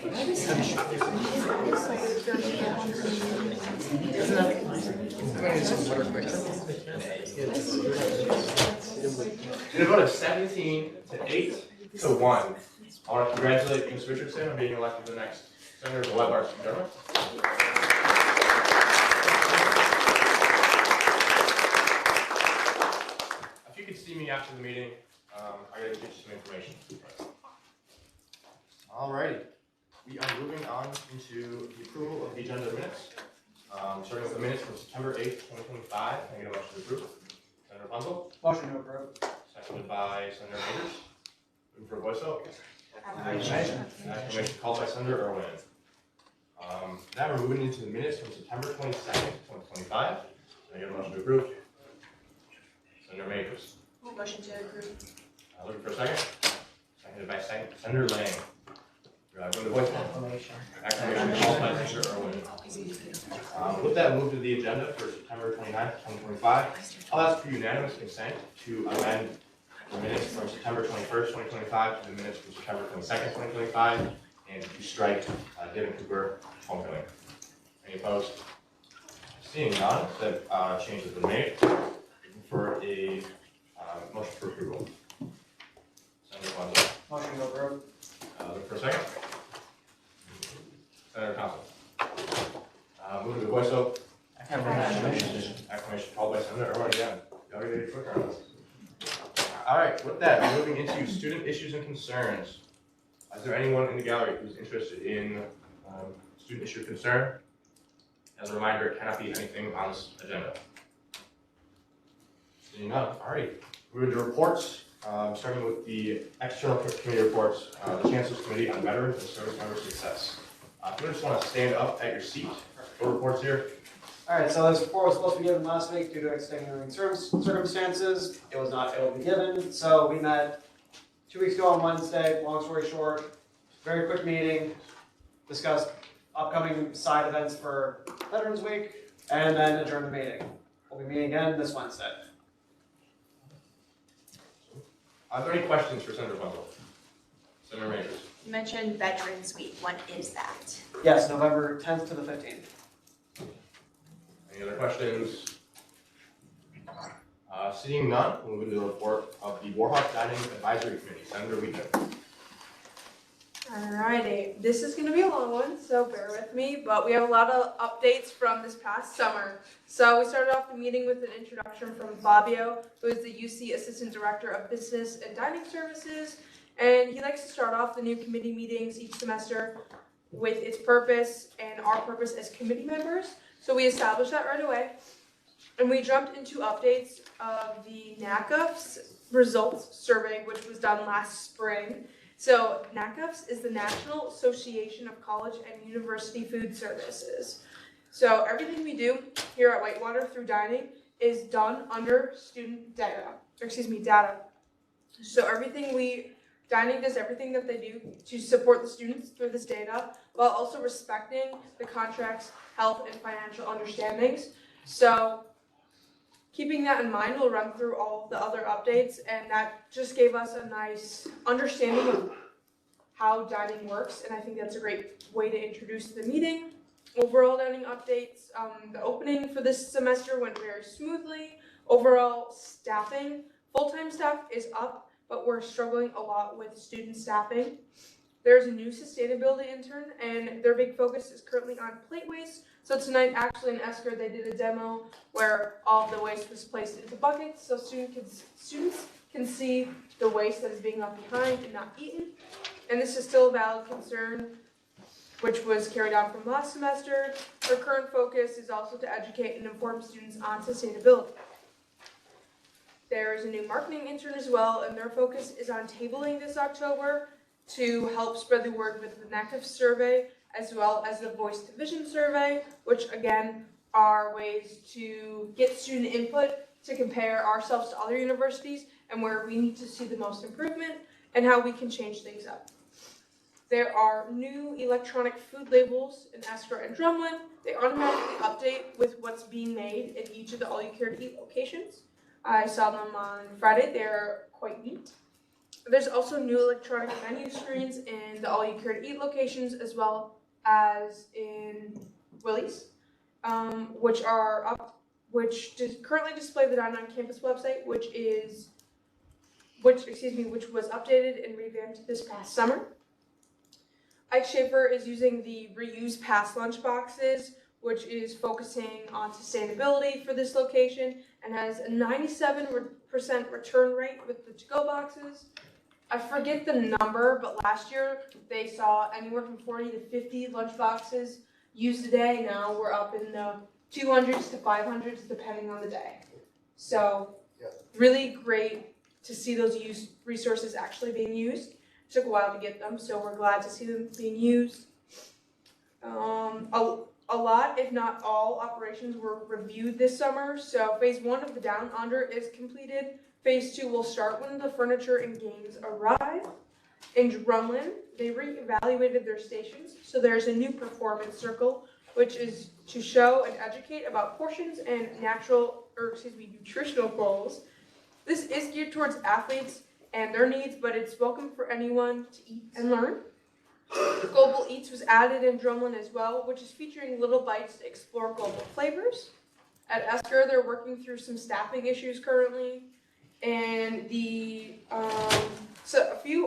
In a vote of 17 to 8 to 1, I want to congratulate Ms. Richardson on being elected the next Senator of the Whitewater Student Government. If you could see me after the meeting, I gotta get you some information. Alrighty, we are moving on into the approval of the agenda minutes. Starting with the minutes from September 8th, 2025. Can I get a motion to approve? Senator Rapunzel? Motion to approve. Seconded by Senator Majors. Looking for a voice vote? Acclamation called by Senator Irwin. Now we're moving into the minutes from September 22nd, 2025. Can I get a motion to approve? Senator Majors. Motion to approve. Looking for a second? Seconded by Senator Lang. Going to voice vote. Acclamation called by Senator Irwin. With that, move to the agenda for September 29th, 2025. I'll ask for unanimous consent to amend the minutes from September 21st, 2025 to the minutes from September 22nd, 2025, and to strike Devin Cooper homecoming. Any opposed? Seeing none, that change has been made. Looking for a motion for approval. Senator Fonzo. Motion to approve. Look for a second. Senator Thompson. Moving to the voice vote. Acclamation called by Senator Irwin again. Y'all get it quicker on this. All right, with that, we're moving into student issues and concerns. Is there anyone in the gallery who's interested in student issue concern? As a reminder, it cannot be anything on this agenda. Seeing none, all right. We're into reports, starting with the external committee reports, the Chancellor's Committee on Veterans and Service Member Success. If you just want to stand up at your seat for reports here. Alright, so this report was supposed to be given last week due to extenuating circumstances. It was not able to be given, so we met 2 weeks ago on Wednesday. Long story short, very quick meeting, discussed upcoming side events for Veterans Week, and then adjourned the meeting. We'll be meeting again this Wednesday. Are there any questions for Senator Bundle? Senator Majors. You mentioned Veterans Week. When is that? Yes, November 10th to the 15th. Any other questions? Seeing none, we'll move to the report of the Warhawk Dining Advisory Committee. Senator Wheaton. Alrighty, this is gonna be a long one, so bear with me, but we have a lot of updates from this past summer. So we started off the meeting with an introduction from Fabio, who is the UC Assistant Director of Business and Dining Services, and he likes to start off the new committee meetings each semester with its purpose and our purpose as committee members. So we established that right away, and we jumped into updates of the NACF's results survey, which was done last spring. So NACF's is the National Association of College and University Food Services. So everything we do here at Whitewater through dining is done under student data. So dining does everything that they do to support the students through this data, while also respecting the contract's health and financial understandings. So keeping that in mind, we'll run through all of the other updates, and that just gave us a nice understanding of how dining works, and I think that's a great way to introduce the meeting. Overall dining updates, the opening for this semester went very smoothly. Overall staffing, full-time staff is up, but we're struggling a lot with student staffing. There's a new sustainability intern, and their big focus is currently on plate waste. So tonight, actually in Esker, they did a demo where all of the waste was placed into buckets, so students can see the waste that is being left behind and not eaten. And this is still a valid concern, which was carried on from last semester. Our current focus is also to educate and inform students on sustainability. There is a new marketing intern as well, and their focus is on tabling this October to help spread the word with the NACF survey, as well as the Voice Division survey, which again are ways to get student input to compare ourselves to other universities and where we need to see the most improvement and how we can change things up. There are new electronic food labels in Esker and Drumlin. They automatically update with what's being made in each of the All You Care to Eat locations. I saw them on Friday. They're quite neat. There's also new electronic menu screens in the All You Care to Eat locations as well as in Willie's, which currently display the Dine on Campus website, which was updated and revamped this past summer. Ike Schaefer is using the reuse past lunch boxes, which is focusing on sustainability for this location and has a 97% return rate with the to-go boxes. I forget the number, but last year they saw anywhere from 40 to 50 lunch boxes used a day. Now we're up in the 200s to 500s depending on the day. So really great to see those resources actually being used. It took a while to get them, so we're glad to see them being used. A lot, if not all, operations were reviewed this summer. So phase 1 of the Down Under is completed. Phase 2 will start when the furniture and games arrive. In Drumlin, they reevaluated their stations. So there's a new performance circle, which is to show and educate about portions and nutritional goals. This is geared towards athletes and their needs, but it's welcome for anyone to eat and learn. Global Eats was added in Drumlin as well, which is featuring little bites to explore global flavors. At Esker, they're working through some staffing issues currently, and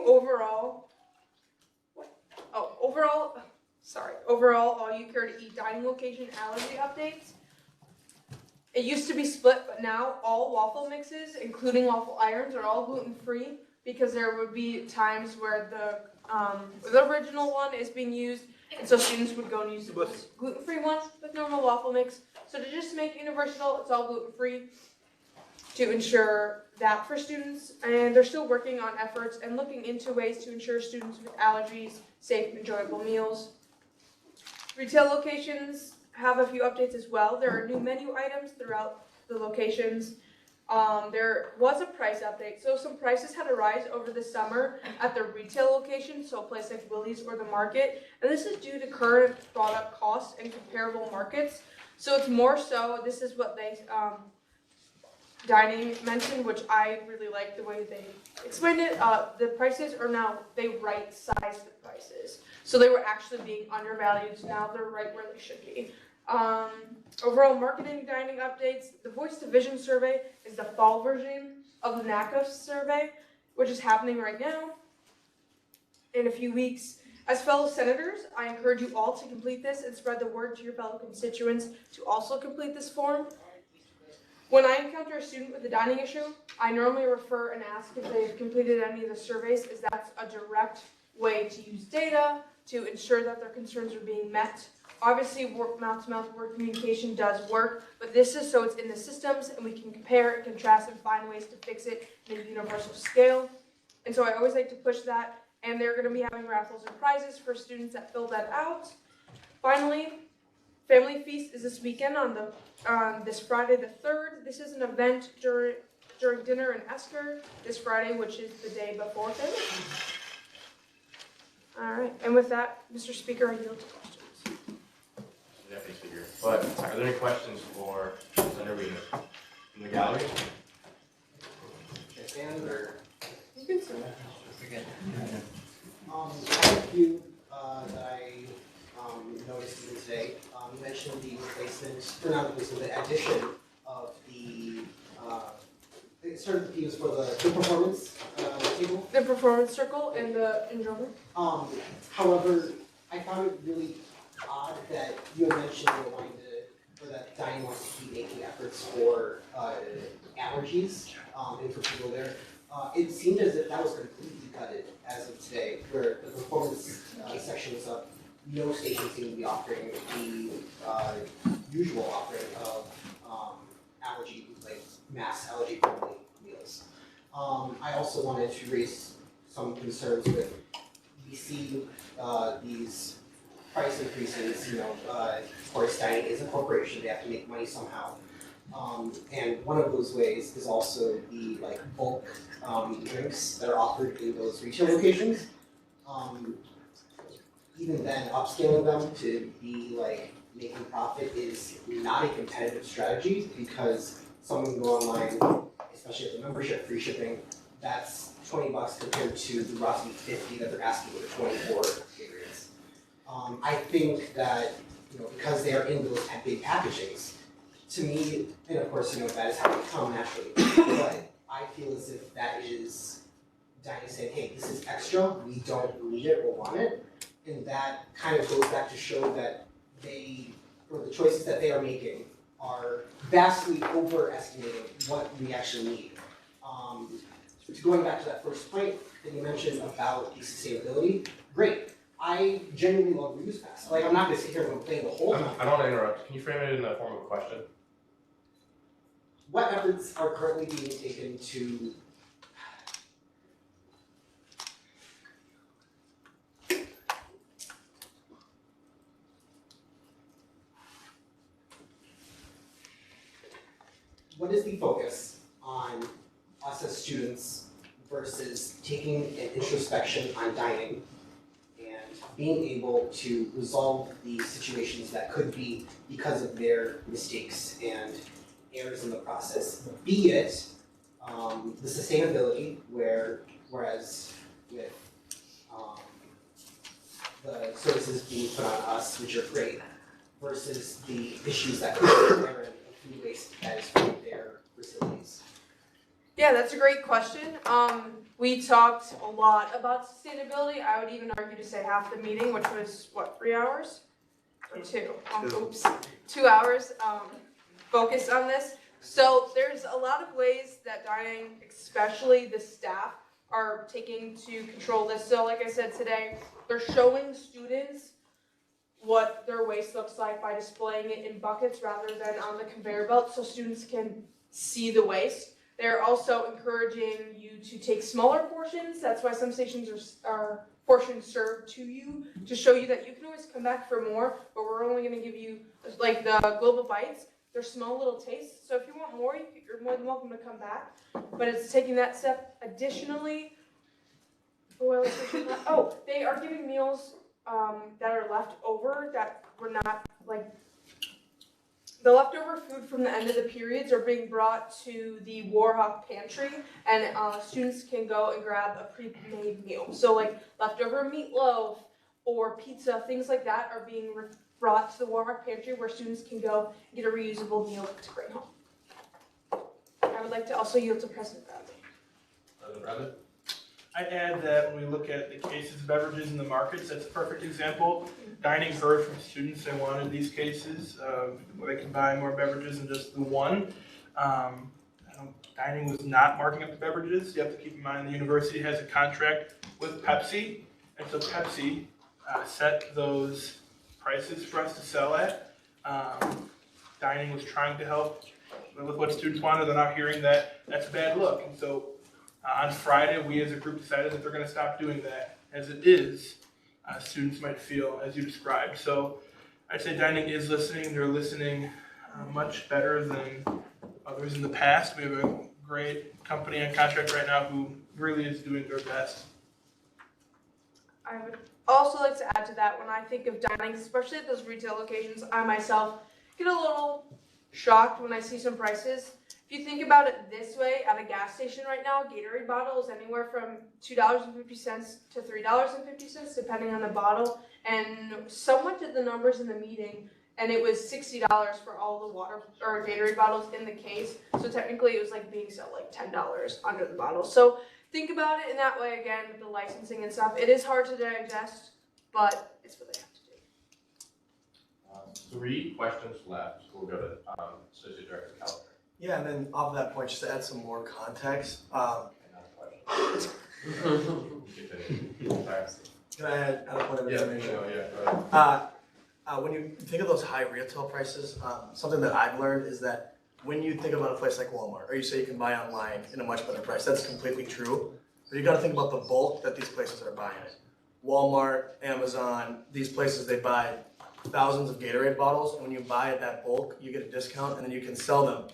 overall, All You Care to Eat dining location allergy updates. It used to be split, but now all waffle mixes, including waffle irons, are all gluten-free because there would be times where the original one is being used, and so students would go and use the gluten-free one with normal waffle mix. So to just make it universal, it's all gluten-free to ensure that for students, and they're still working on efforts and looking into ways to ensure students with allergies safe, enjoyable meals. Retail locations have a few updates as well. There are new menu items throughout the locations. There was a price update, so some prices had to rise over the summer at the retail location, so a place like Willie's or the Market, and this is due to current product costs and comparable markets. So it's more so, this is what they, Dining mentioned, which I really like the way they explained it. The prices are now, they right-size the prices. So they were actually being undervalued, so now they're right where they should be. Overall marketing dining updates. The Voice Division survey is the fall version of the NACF survey, which is happening right now in a few weeks. As fellow senators, I encourage you all to complete this and spread the word to your fellow constituents to also complete this form. When I encounter a student with a dining issue, I normally refer and ask if they've completed any of the surveys, as that's a direct way to use data to ensure that their concerns are being met. Obviously, mouth-to-mouth word communication does work, but this is so it's in the systems and we can compare and contrast and find ways to fix it in a universal scale. And so I always like to push that, and they're going to be having raffles and prizes for students that fill that out. Finally, Family Feast is this weekend on this Friday the 3rd. This is an event during dinner in Esker this Friday, which is the day before Family Feast. All right, and with that, Mr. Speaker, I yield to questions. Deputy Speaker, but are there any questions for Senator Wiener in the gallery? You can see. I have a few that I noticed even today. You mentioned the replacement, or not replacement, the addition of the certain themes for the performance table. The performance circle and the enrollment. However, I found it really odd that you had mentioned you were wanting to, or that Diane wants to keep making efforts for allergies and for people there. It seemed as if that was completely gutted as of today, where the performance section was up. No station seemed to be offering the usual offering of allergy, like mass allergy friendly meals. I also wanted to raise some concerns with, we see these price increases, of course, dining is a corporation, they have to make money somehow. And one of those ways is also the bulk drinks that are offered in those retail locations. Even then, upscaling them to be making profit is not a competitive strategy, because someone can go online, especially at the membership free shipping, that's $20 compared to the roughly $50 that they're asking for the 24 favorites. I think that because they are in those big packagings, to me, and of course that is how they come naturally, but I feel as if that is dining saying, hey, this is extra, we don't need it or want it, and that kind of goes back to show that the choices that they are making are vastly overestimating what we actually need. Going back to that first point that you mentioned about the sustainability, great. I genuinely love reuse pass. I'm not going to sit here and complain the whole time. I don't want to interrupt. Can you frame it in the form of a question? What efforts are currently being taken to what is the focus on us as students versus taking an introspection on dining and being able to resolve the situations that could be because of their mistakes and errors in the process, be it the sustainability, whereas with the services being put on us, which are great, versus the issues that could be there and food waste that is from their facilities. Yeah, that's a great question. We talked a lot about sustainability. I would even argue to say half the meeting, which was, 3 hours? Or 2? Oops. 2 hours focused on this. So there's a lot of ways that dining, especially the staff, are taking to control this. So like I said today, they're showing students what their waste looks like by displaying it in buckets rather than on the conveyor belt so students can see the waste. They're also encouraging you to take smaller portions. That's why some stations are portions served to you to show you that you can always come back for more, but we're only going to give you, like the Global Bites, they're small little tastes. So if you want more, you're more than welcome to come back. But it's taking that step. Additionally, they are giving meals that are left over that were not the leftover food from the end of the periods are being brought to the Warhawk pantry, and students can go and grab a pre-made meal. So leftover meatloaf or pizza, things like that are being brought to the Warhawk pantry where students can go and get a reusable meal to bring home. I would like to also yield to President Bradley. President Bradley? I'd add that when we look at the cases of beverages in the markets, that's a perfect example. Dining heard from students they wanted these cases where they can buy more beverages than just the one. Dining was not marking up the beverages. You have to keep in mind the university has a contract with Pepsi, and so Pepsi set those prices for us to sell at. Dining was trying to help with what students wanted. They're not hearing that. That's a bad look, and so on Friday, we as a group decided that they're going to stop doing that. As it is, students might feel as you described. So I'd say dining is listening. They're listening much better than others in the past. We have a great company on contract right now who really is doing their best. I would also like to add to that, when I think of dining, especially at those retail locations, I myself get a little shocked when I see some prices. If you think about it this way, at a gas station right now, a Gatorade bottle is anywhere from $2.50 to $3.50, depending on the bottle. And someone did the numbers in the meeting, and it was $60 for all the water or Gatorade bottles in the case. So technically, it was being sold $10 under the bottle. So think about it in that way again with the licensing and stuff. It is hard to digest, but it's what they have to do. 3 questions left. We'll go to Associate Director Caliber. Yeah, and then off of that point, just to add some more context. Can I add a point of information? Yeah, go ahead. When you think of those high retail prices, something that I've learned is that when you think about a place like Walmart, or you say you can buy online in a much better price, that's completely true. But you gotta think about the bulk that these places are buying it. Walmart, Amazon, these places, they buy thousands of Gatorade bottles, and when you buy at that bulk, you get a discount, and then you can sell them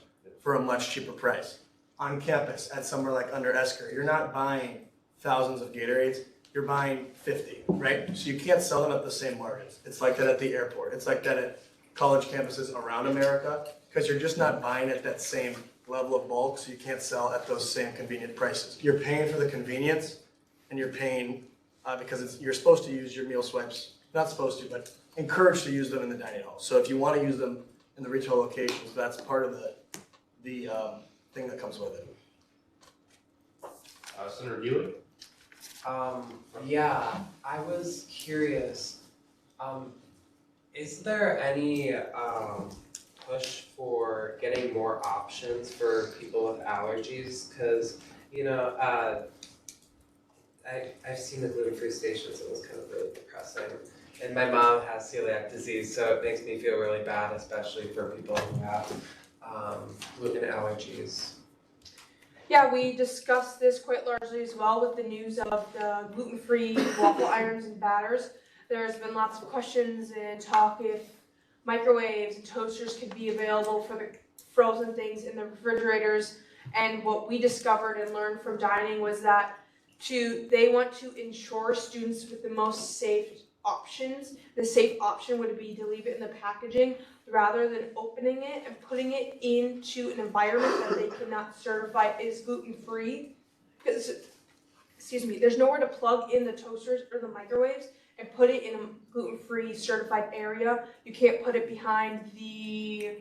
for a much cheaper price. On campus, at somewhere like under Esker, you're not buying thousands of Gatorades, you're buying 50, right? So you can't sell them at the same margins. It's like that at the airport. It's like that at college campuses around America, because you're just not buying at that same level of bulk, so you can't sell at those same convenient prices. You're paying for the convenience, and you're paying because you're supposed to use your meal swipes, not supposed to, but encouraged to use them in the dining hall. So if you want to use them in the retail locations, that's part of the thing that comes with it. Senator Bueller? Yeah, I was curious. Is there any push for getting more options for people with allergies? Because, you know, I've seen the gluten-free stations. It was kind of really depressing. And my mom has celiac disease, so it makes me feel really bad, especially for people who have gluten allergies. Yeah, we discussed this quite largely as well with the news of the gluten-free waffle irons and batters. There's been lots of questions and talk if microwaves and toasters could be available for the frozen things in the refrigerators. And what we discovered and learned from dining was that they want to ensure students with the most safe options. The safe option would be to leave it in the packaging rather than opening it and putting it into an environment that they cannot certify is gluten-free. Because, excuse me, there's nowhere to plug in the toasters or the microwaves and put it in a gluten-free certified area. You can't put it behind the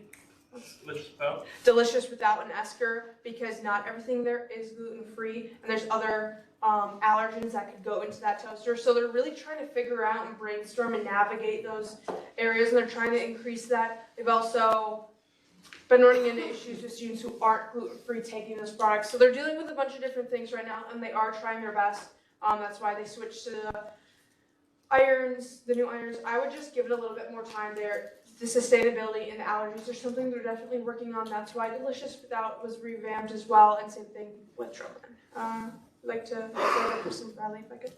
Delicious Without an Esker, because not everything there is gluten-free, and there's other allergens that could go into that toaster. So they're really trying to figure out and brainstorm and navigate those areas, and they're trying to increase that. They've also been running into issues with students who aren't gluten-free taking those products. So they're dealing with a bunch of different things right now, and they are trying their best. That's why they switched to the irons, the new irons. I would just give it a little bit more time there. The sustainability and the allergies are something they're definitely working on. That's why Delicious Without was revamped as well, and same thing with Truman. I'd like to say that for some Bradley if I could.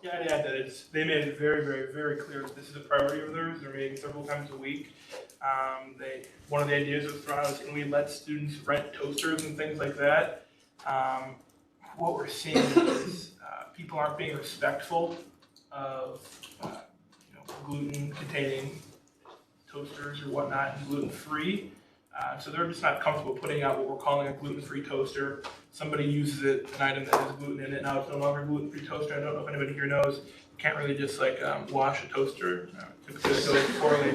Yeah, I'd add that they made it very, very, very clear that this is a priority of theirs. They're meeting several times a week. One of the ideas that was thrown out is, can we let students rent toasters and things like that? What we're seeing is people aren't being respectful of gluten-containing toasters or whatnot, and gluten-free. So they're just not comfortable putting out what we're calling a gluten-free toaster. Somebody uses an item that has gluten in it. Now it's no longer a gluten-free toaster. I don't know if anybody here knows. You can't really just wash a toaster. Typically it goes poorly.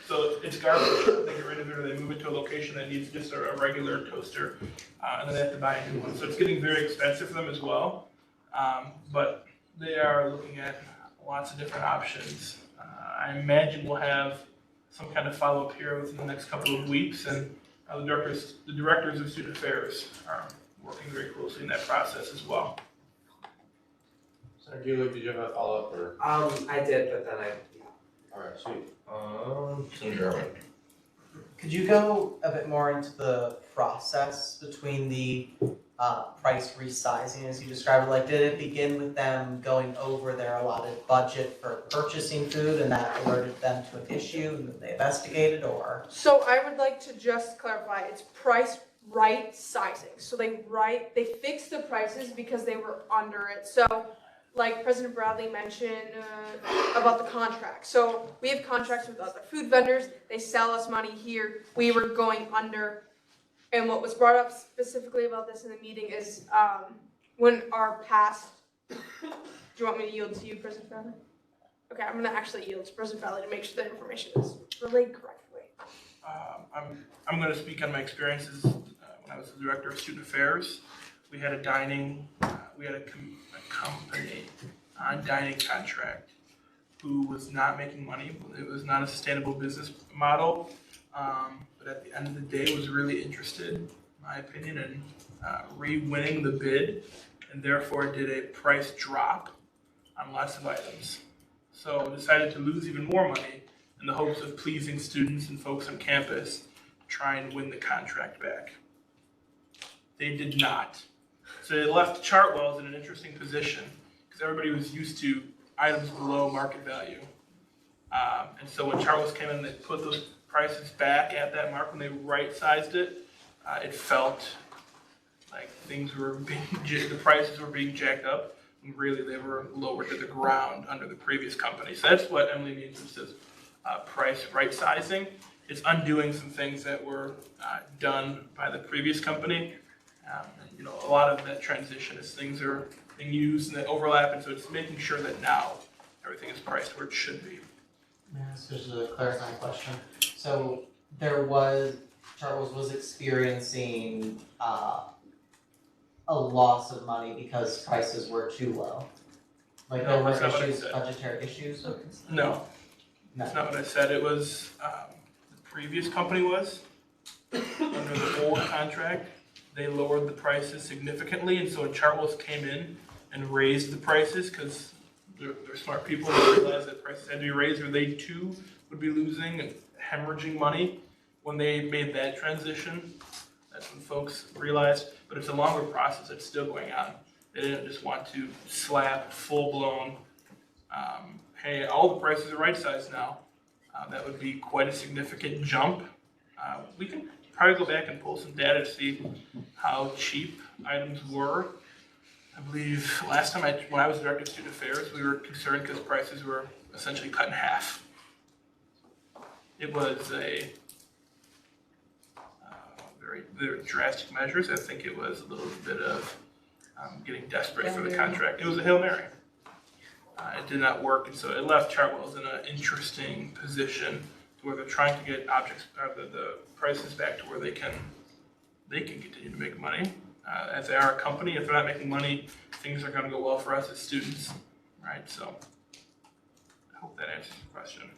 So it's garbage. They get rid of it, or they move it to a location that needs just a regular toaster, and then they have to buy a new one. So it's getting very expensive for them as well. But they are looking at lots of different options. I imagine we'll have some kind of follow-up here within the next couple of weeks, and the directors of student affairs are working very closely in that process as well. Senator Bueller, did you have a follow-up? Or? I did, but then All right, sweet. Senator German. Could you go a bit more into the process between the price resizing as you described it? Like, did it begin with them going over their allotted budget for purchasing food and that alerted them to an issue and then they investigated, or? So I would like to just clarify, it's price right sizing. So they fixed the prices because they were under it. So like President Bradley mentioned about the contract. So we have contracts with other food vendors. They sell us money here. We were going under. And what was brought up specifically about this in the meeting is when our past, do you want me to yield to you, President Bradley? Okay, I'm going to actually yield to President Bradley to make sure the information is relayed correctly. I'm going to speak on my experiences when I was the director of student affairs. We had a company on dining contract who was not making money. It was not a sustainable business model. But at the end of the day was really interested, in my opinion, in re-winning the bid, and therefore did a price drop on lots of items. So decided to lose even more money in the hopes of pleasing students and folks on campus, try and win the contract back. They did not. So they left Chartwell's in an interesting position because everybody was used to items below market value. And so when Chartwell's came in, they put those prices back at that mark when they right-sized it. It felt like things were the prices were being jacked up, when really they were lowered to the ground under the previous company. So that's what Emily means when she says price right-sizing. It's undoing some things that were done by the previous company. A lot of that transition is things are being used and they overlap, and so it's making sure that now everything is priced where it should be. This is a clarifying question. So Chartwell's was experiencing a loss of money because prices were too low. Like there were issues, budgetary issues? No, that's not what I said. It was, the previous company was, under the old contract, they lowered the prices significantly, and so when Chartwell's came in and raised the prices, because they're smart people, they realized that prices had to be raised, or they too would be losing and hemorrhaging money. When they made that transition, that's when folks realized, but it's a longer process, it's still going on. They didn't just want to slap full-blown, hey, all the prices are right-sized now. That would be quite a significant jump. We can probably go back and pull some data to see how cheap items were. I believe last time when I was Director of Student Affairs, we were concerned because prices were essentially cut in half. It was a very drastic measures. I think it was a little bit of getting desperate for the contract. It was a Hail Mary. It did not work, and so it left Chartwell's in an interesting position where they're trying to get the prices back to where they can continue to make money. As they are a company, if they're not making money, things are going to go well for us as students, right? So I hope that answers the question.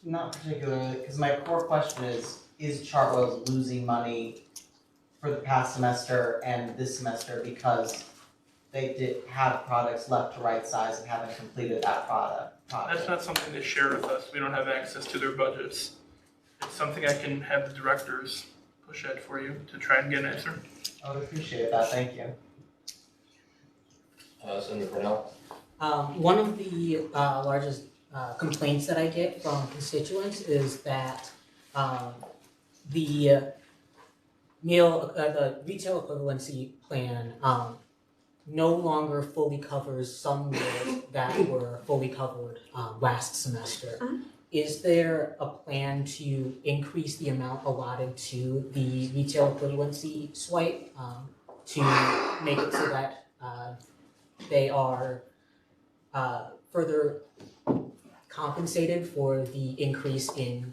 Not particularly, because my core question is Chartwell's losing money for the past semester and this semester because they did have products left to right size and haven't completed that project? That's not something they share with us. We don't have access to their budgets. It's something I can have the directors push at for you to try and get an answer. I would appreciate that, thank you. Senator Cornell? One of the largest complaints that I get from constituents is that the retail equivalency plan no longer fully covers some meals that were fully covered last semester. Is there a plan to increase the amount allotted to the retail equivalency swipe to make it so that they are further compensated for the increase in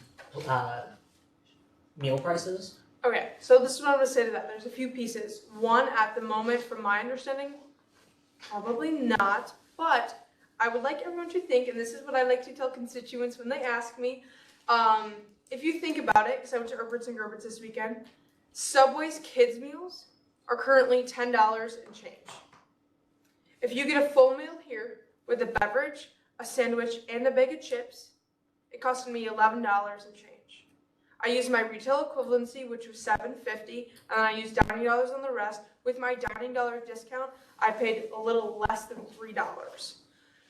meal prices? Okay, so this is what I'm gonna say to that. There's a few pieces. One, at the moment, from my understanding, probably not, but I would like everyone to think, and this is what I like to tell constituents when they ask me, if you think about it, because I went to Urberts and Gerberts this weekend, Subway's kids meals are currently $10 and change. If you get a full meal here with a beverage, a sandwich, and a bag of chips, it costed me $11 and change. I used my retail equivalency, which was $7.50, and I used dining dollars on the rest. With my dining dollar discount, I paid a little less than $3.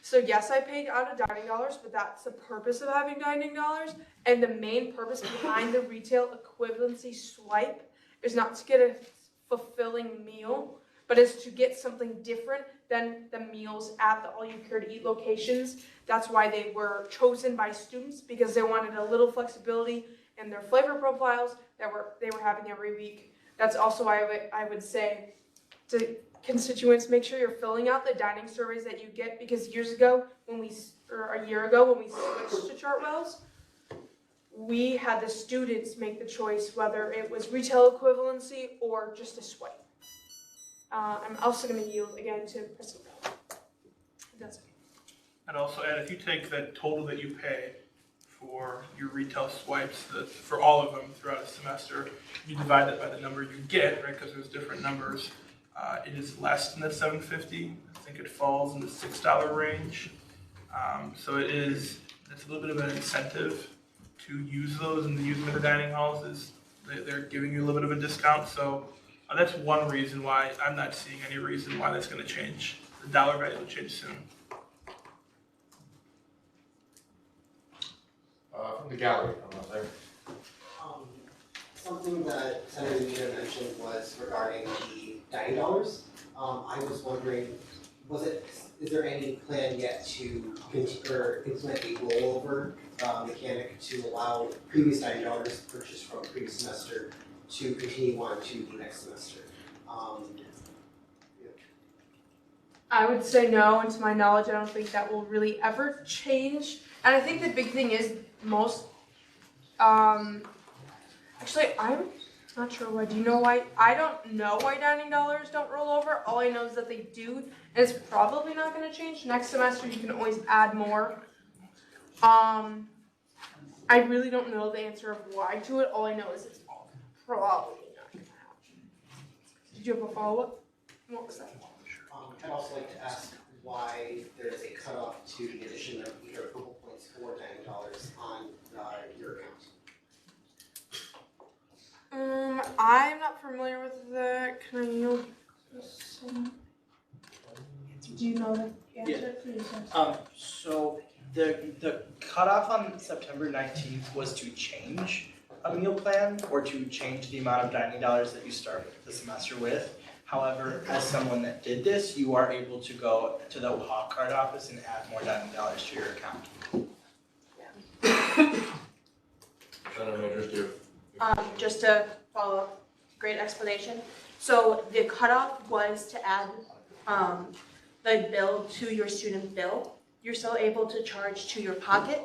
So yes, I paid out of dining dollars, but that's the purpose of having dining dollars. And the main purpose behind the retail equivalency swipe is not to get a fulfilling meal, but is to get something different than the meals at the all-you-care-to-eat locations. That's why they were chosen by students, because they wanted a little flexibility in their flavor profiles that they were having every week. That's also why I would say to constituents, make sure you're filling out the dining surveys that you get, because a year ago when we switched to Chartwell's, we had the students make the choice whether it was retail equivalency or just a swipe. I'm also going to yield again to President Bell. That's okay. I'd also add, if you take the total that you pay for your retail swipes, for all of them throughout a semester, you divide that by the number you get, right? Because there's different numbers. It is less than the $7.50. I think it falls in the $6 range. So it's a little bit of an incentive to use those and to use them in the dining halls is they're giving you a little bit of a discount. So that's one reason why I'm not seeing any reason why that's going to change. The dollar value will change soon. From the gallery, I'm not there. Something that Senator Nita mentioned was regarding the dining dollars. I was wondering, is there any plan yet to implement a rollover mechanic to allow previous dining dollars purchased from previous semester to continue on to the next semester? I would say no, and to my knowledge, I don't think that will really ever change. And I think the big thing is most, actually, I'm not sure why. Do you know why? I don't know why dining dollars don't roll over. All I know is that they do, and it's probably not going to change. Next semester, you can always add more. I really don't know the answer of why to it. All I know is it's probably not going to happen. Did you have a follow-up? What was that? I'd also like to ask why there is a cutoff to the addition of either approval points or dining dollars on your account. I'm not familiar with that. Can I yield some? Do you know the answer? Please answer. So the cutoff on September 19th was to change a meal plan or to change the amount of dining dollars that you start the semester with. However, as someone that did this, you are able to go to the Hawk Card office and add more dining dollars to your account. Senator Majors do. Just to follow up, great explanation. So the cutoff was to add the bill to your student bill. You're still able to charge to your pocket.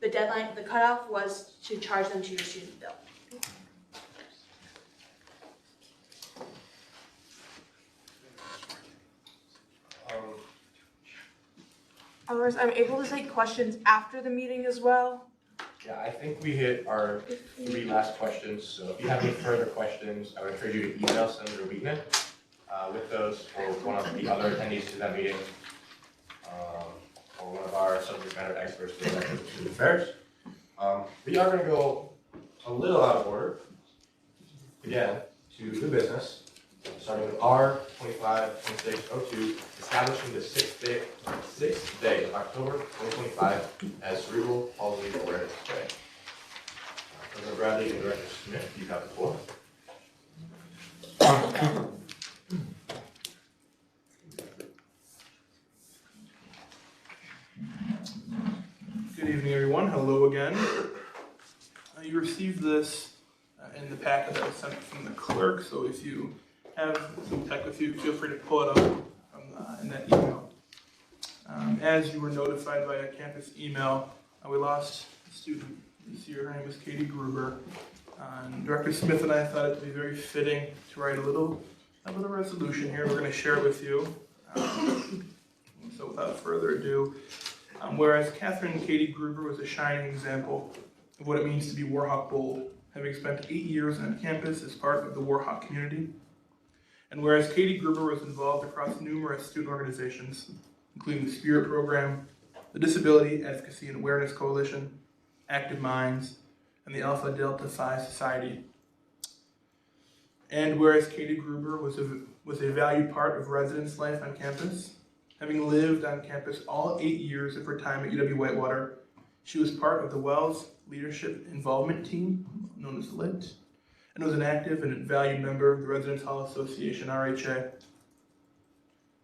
The deadline, the cutoff was to charge them to your student bill. Otherwise, I'm able to take questions after the meeting as well. Yeah, I think we hit our 3 last questions, so if you have any further questions, I would encourage you to email Senator Wheatman with those, or one of the other attendees to that meeting, or one of our subject matter experts to the Student Affairs. We are going to go a little out of order, again, to new business, starting with R 25-2602, establishing the 6th day of October 2025 as Cerebral Palsy Awareness Day. President Bradley and Director Smith, you have the floor. Good evening, everyone. Hello again. You received this in the packet that was sent from the clerk, so if you have some tech with you, feel free to pull it up in that email. As you were notified by a campus email, we lost a student this year. Her name was Katie Gruber. Director Smith and I thought it would be very fitting to write a little resolution here. We're going to share it with you. So without further ado, whereas Catherine Katie Gruber was a shining example of what it means to be Warhawk bold, having spent 8 years on campus as part of the Warhawk community. And whereas Katie Gruber was involved across numerous student organizations, including the Spirit Program, the Disability Advocacy and Awareness Coalition, Active Minds, and the Alpha Delta Phi Society. And whereas Katie Gruber was a valued part of residence life on campus, having lived on campus all 8 years of her time at UW-Whitewater, she was part of the Wells Leadership Involvement Team, known as LIT, and was an active and valued member of the Residence Hall Association, RHA.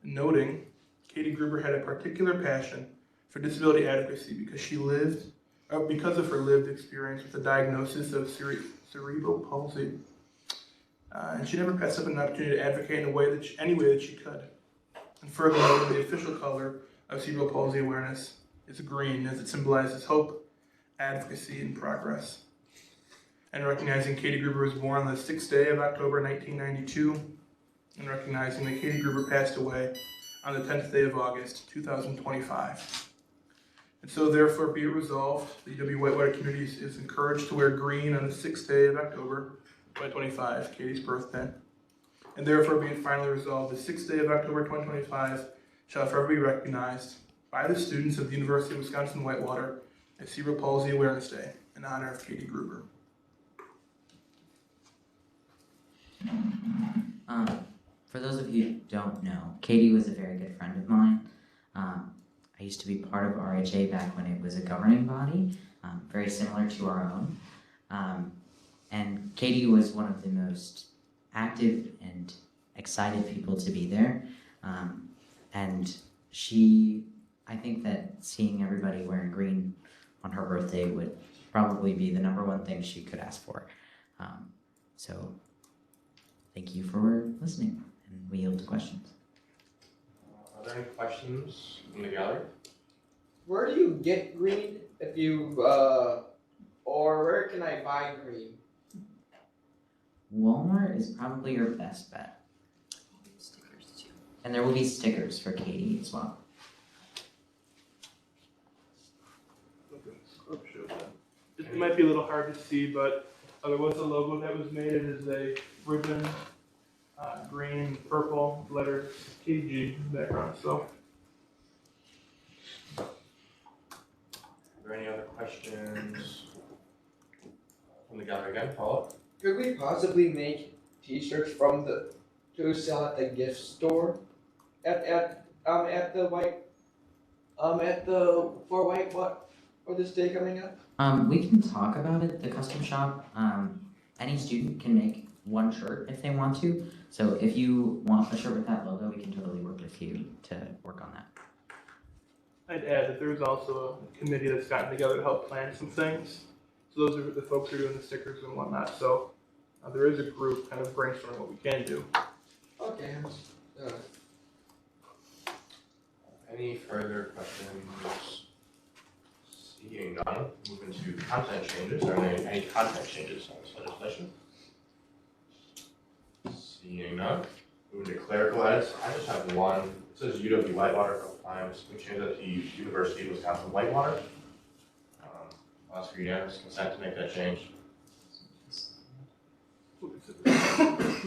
Noting, Katie Gruber had a particular passion for disability advocacy because of her lived experience with the diagnosis of cerebral palsy. And she never passed up an opportunity to advocate in any way that she could. And furthermore, the official color of cerebral palsy awareness is green, as it symbolizes hope, advocacy, and progress. And recognizing Katie Gruber was born on the 6th day of October 1992, and recognizing that Katie Gruber passed away on the 10th day of August 2025. And so therefore be it resolved, the UW-Whitewater community is encouraged to wear green on the 6th day of October 2025, Katie's birthday. And therefore be it finally resolved, the 6th day of October 2025 shall forever be recognized by the students of the University of Wisconsin-Whitewater as Cerebral Palsy Awareness Day in honor of Katie Gruber. For those of you who don't know, Katie was a very good friend of mine. I used to be part of RHA back when it was a governing body, very similar to our own. And Katie was one of the most active and excited people to be there. And I think that seeing everybody wearing green on her birthday would probably be the #1 thing she could ask for. So thank you for listening, and we yield to questions. Are there any questions from the gallery? Where do you get green if you, or where can I buy green? Walmart is probably your best bet. Stickers too. And there will be stickers for Katie as well. It might be a little hard to see, but there was a logo that was made. It is a ribbon, green, purple, letters KG in the background. So, Are there any other questions from the gallery again? Paula? Could we possibly make T-shirts to sell at the gift store at the for this day coming up? We can talk about it, the custom shop. Any student can make one shirt if they want to. So if you want a shirt with that logo, we can totally work with you to work on that. I'd add that there's also a committee that's gotten together to help plan some things. So those are the folks who are doing the stickers and whatnot. So there is a group kind of brainstorming what we can do. Okay. Any further questions? Seeing none, move into content changes. Are there any content changes on this legislation? Seeing none, move into clerical edits. I just have one. It says UW Whitewater compliance. We change that to University of Wisconsin-Whitewater. I'll ask for unanimous consent to make that change.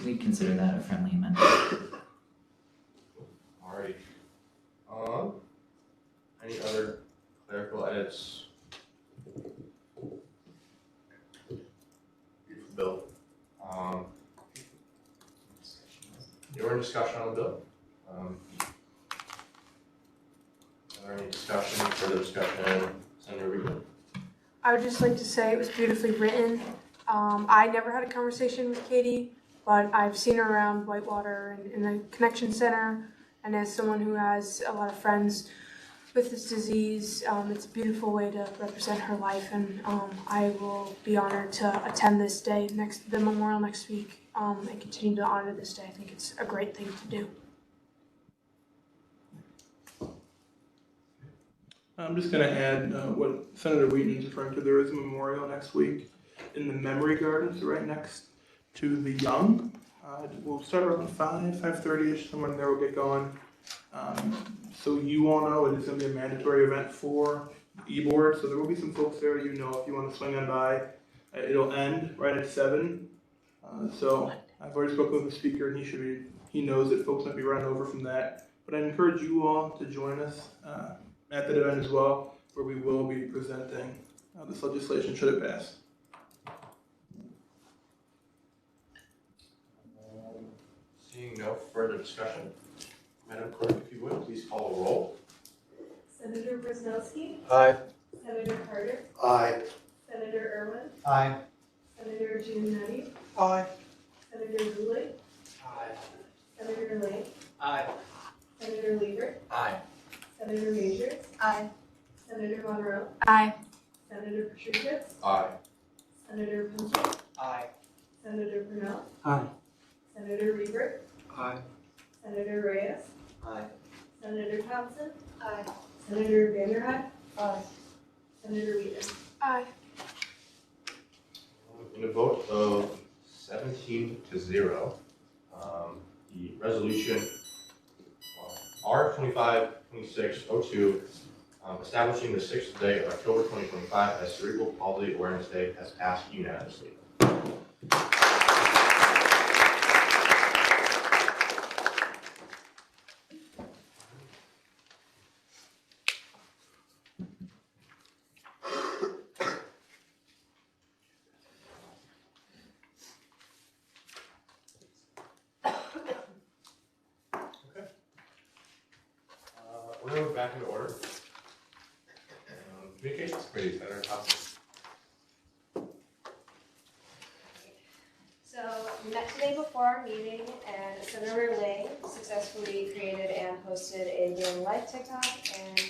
We consider that a friendly amendment. Alrighty. Any other clerical edits? Beautiful bill. You're in discussion on the bill. Are there any discussion, further discussion, Senator Regan? I would just like to say it was beautifully written. I never had a conversation with Katie, but I've seen her around Whitewater and in the Connection Center, and as someone who has a lot of friends with this disease, it's a beautiful way to represent her life, and I will be honored to attend this day, the memorial next week, and continue to honor this day. I think it's a great thing to do. I'm just going to add what Senator Wheaton is referring to. There is a memorial next week in the Memory Gardens right next to the Young. We'll start around 5:30ish, somewhere in there we'll get going. So you all know it is going to be a mandatory event for e-board, so there will be some folks there if you want to swing on by. It'll end right at 7. So I've already spoken with the speaker, and he knows that folks might be running over from that. But I encourage you all to join us at that event as well, where we will be presenting this legislation should it pass. Seeing no further discussion, Madam Clerk, if you would, please call the roll. Senator Brzezowski? Aye. Senator Carter? Aye. Senator Irwin? Aye. Senator Giannetti? Aye. Senator Zulik? Aye. Senator Lane? Aye. Senator Liebert? Aye. Senator Majors? Aye. Senator Monroe? Aye. Senator Patricius? Aye. Senator Pinto? Aye. Senator Purnell? Aye. Senator Liebert? Aye. Senator Reyes? Aye. Senator Thompson? Aye. Senator Vanderhyde? Aye. Senator Wheaton? Aye. In a vote of 17-0, the resolution R252602 establishing the 6th day of October 2025 as Cerebral Palsy Awareness Day has passed unanimously. move back into order. Communications Committee, Senator Thompson. So we met today before our meeting, and Senator Lang successfully created and posted a day in the life TikTok. And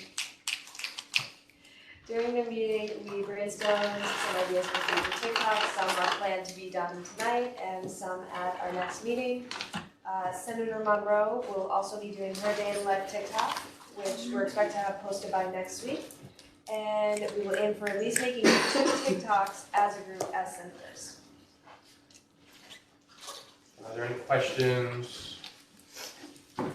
during the meeting, we brainstormed some ideas for future TikToks. Some are planned to be done tonight, and some at our next meeting. Senator Monroe will also be doing her day in the life TikTok, which we're expected to have posted by next week. And we will aim for at least making 2 TikToks as a group as senators. Are there any questions? I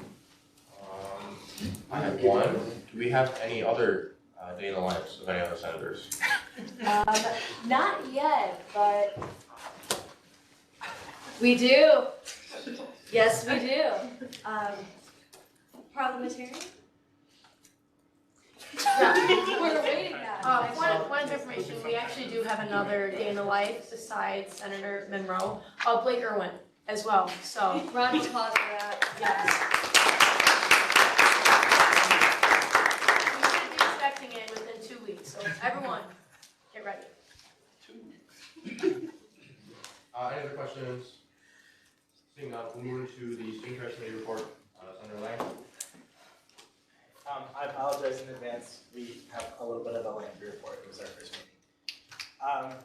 have one. Do we have any other day in the lives of any other senators? Not yet, but we do. Yes, we do. Parliamentarian? Yeah. We're waiting now. Point of information, we actually do have another day in the life besides Senator Monroe, Blake Irwin as well, so. Round of applause for that. Yes. We should be expecting it within 2 weeks, so everyone, get ready. Any other questions? Seeing none, we'll move into the Student Affairs Committee report. Senator Lang. I apologize in advance. We have a little bit of a lengthy report. It was our first meeting.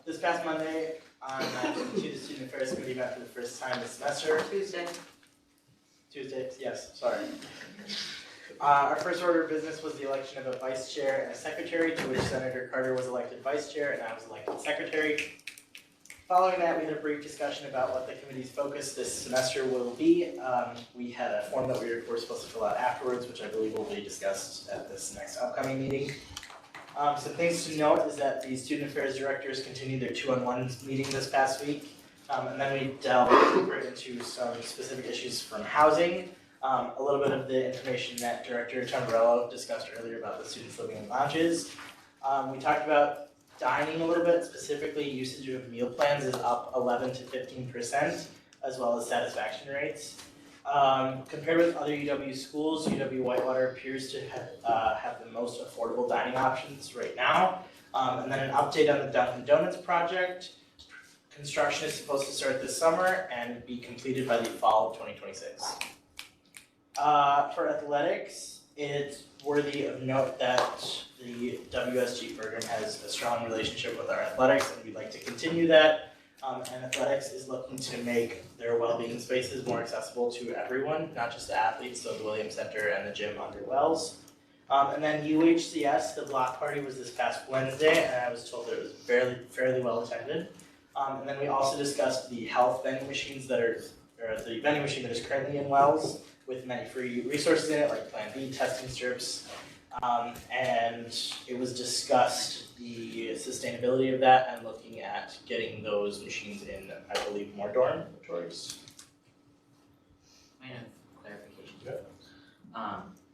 This past Monday, on 9/22, the Student Affairs Committee met for the first time this semester. Tuesday, yes, sorry. Our first order of business was the election of a vice chair and a secretary, to which Senator Carter was elected vice chair and I was elected secretary. Following that, we had a brief discussion about what the committee's focus this semester will be. We had a form that we were supposed to fill out afterwards, which I believe will be discussed at this next upcoming meeting. Some things to note is that the student affairs directors continued their 2-on-1 meeting this past week. And then we delved deeper into some specific issues from housing. A little bit of the information that Director Tamburello discussed earlier about the students living in lounges. We talked about dining a little bit, specifically usage of meal plans is up 11 to 15%, as well as satisfaction rates. Compared with other UW schools, UW-Whitewater appears to have the most affordable dining options right now. And then an update on the Dunkin' Donuts project. Construction is supposed to start this summer and be completed by the fall of 2026. For athletics, it's worthy of note that the WSG program has a strong relationship with our athletics, and we'd like to continue that. And athletics is looking to make their well-being spaces more accessible to everyone, not just the athletes, so the Williams Center and the gym under Wells. And then UHCS, the block party was this past Wednesday, and I was told that it was fairly well attended. And then we also discussed the health vending machines or the vending machine that is currently in Wells, with many free resources in it, like Plan B, testing strips. And it was discussed the sustainability of that and looking at getting those machines in, I believe, more dormitories. Point of clarification.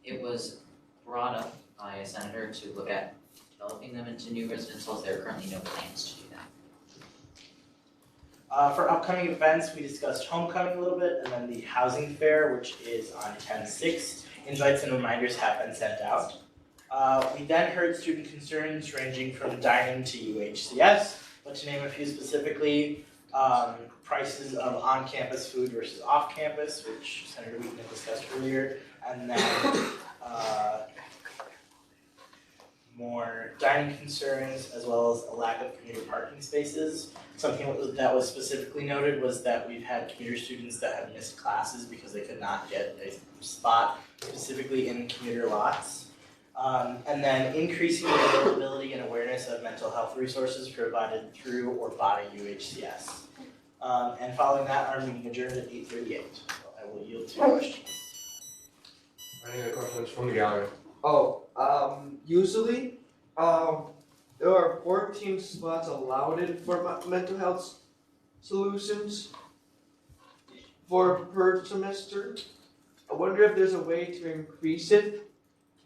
It was brought up by a senator to look at developing them into new residentials. There are currently no plans to do that. For upcoming events, we discussed homecoming a little bit, and then the housing fair, which is on 10/6. Invites and reminders have been sent out. We then heard student concerns ranging from dining to UHCS, but to name a few specifically, prices of on-campus food versus off-campus, which Senator Wheaton had discussed earlier, and then more dining concerns, as well as a lack of commuter parking spaces. Something that was specifically noted was that we've had commuter students that have missed classes because they could not get a spot specifically in commuter lots. And then increasing the availability and awareness of mental health resources provided through or by UHCS. And following that, our meeting adjourned at 8:38. So I will yield to questions. Any other questions from the gallery? Usually, there are 14 slots allotted for mental health solutions per semester. I wonder if there's a way to increase it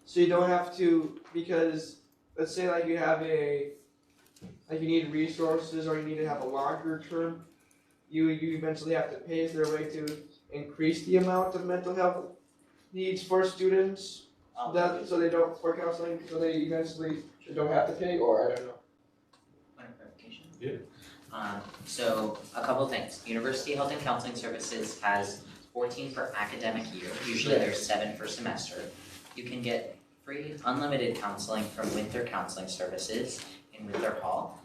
so you don't have to, because let's say like you need resources or you need to have a longer term, you eventually have to pay. Is there a way to increase the amount of mental health needs for students So they don't, for counseling, so they eventually don't have to pay, or I don't know? Point of clarification? Yeah. So a couple things. University Health and Counseling Services has 14 per academic year. Usually there's 7 per semester. You can get free unlimited counseling from Winter Counseling Services in Winter Hall.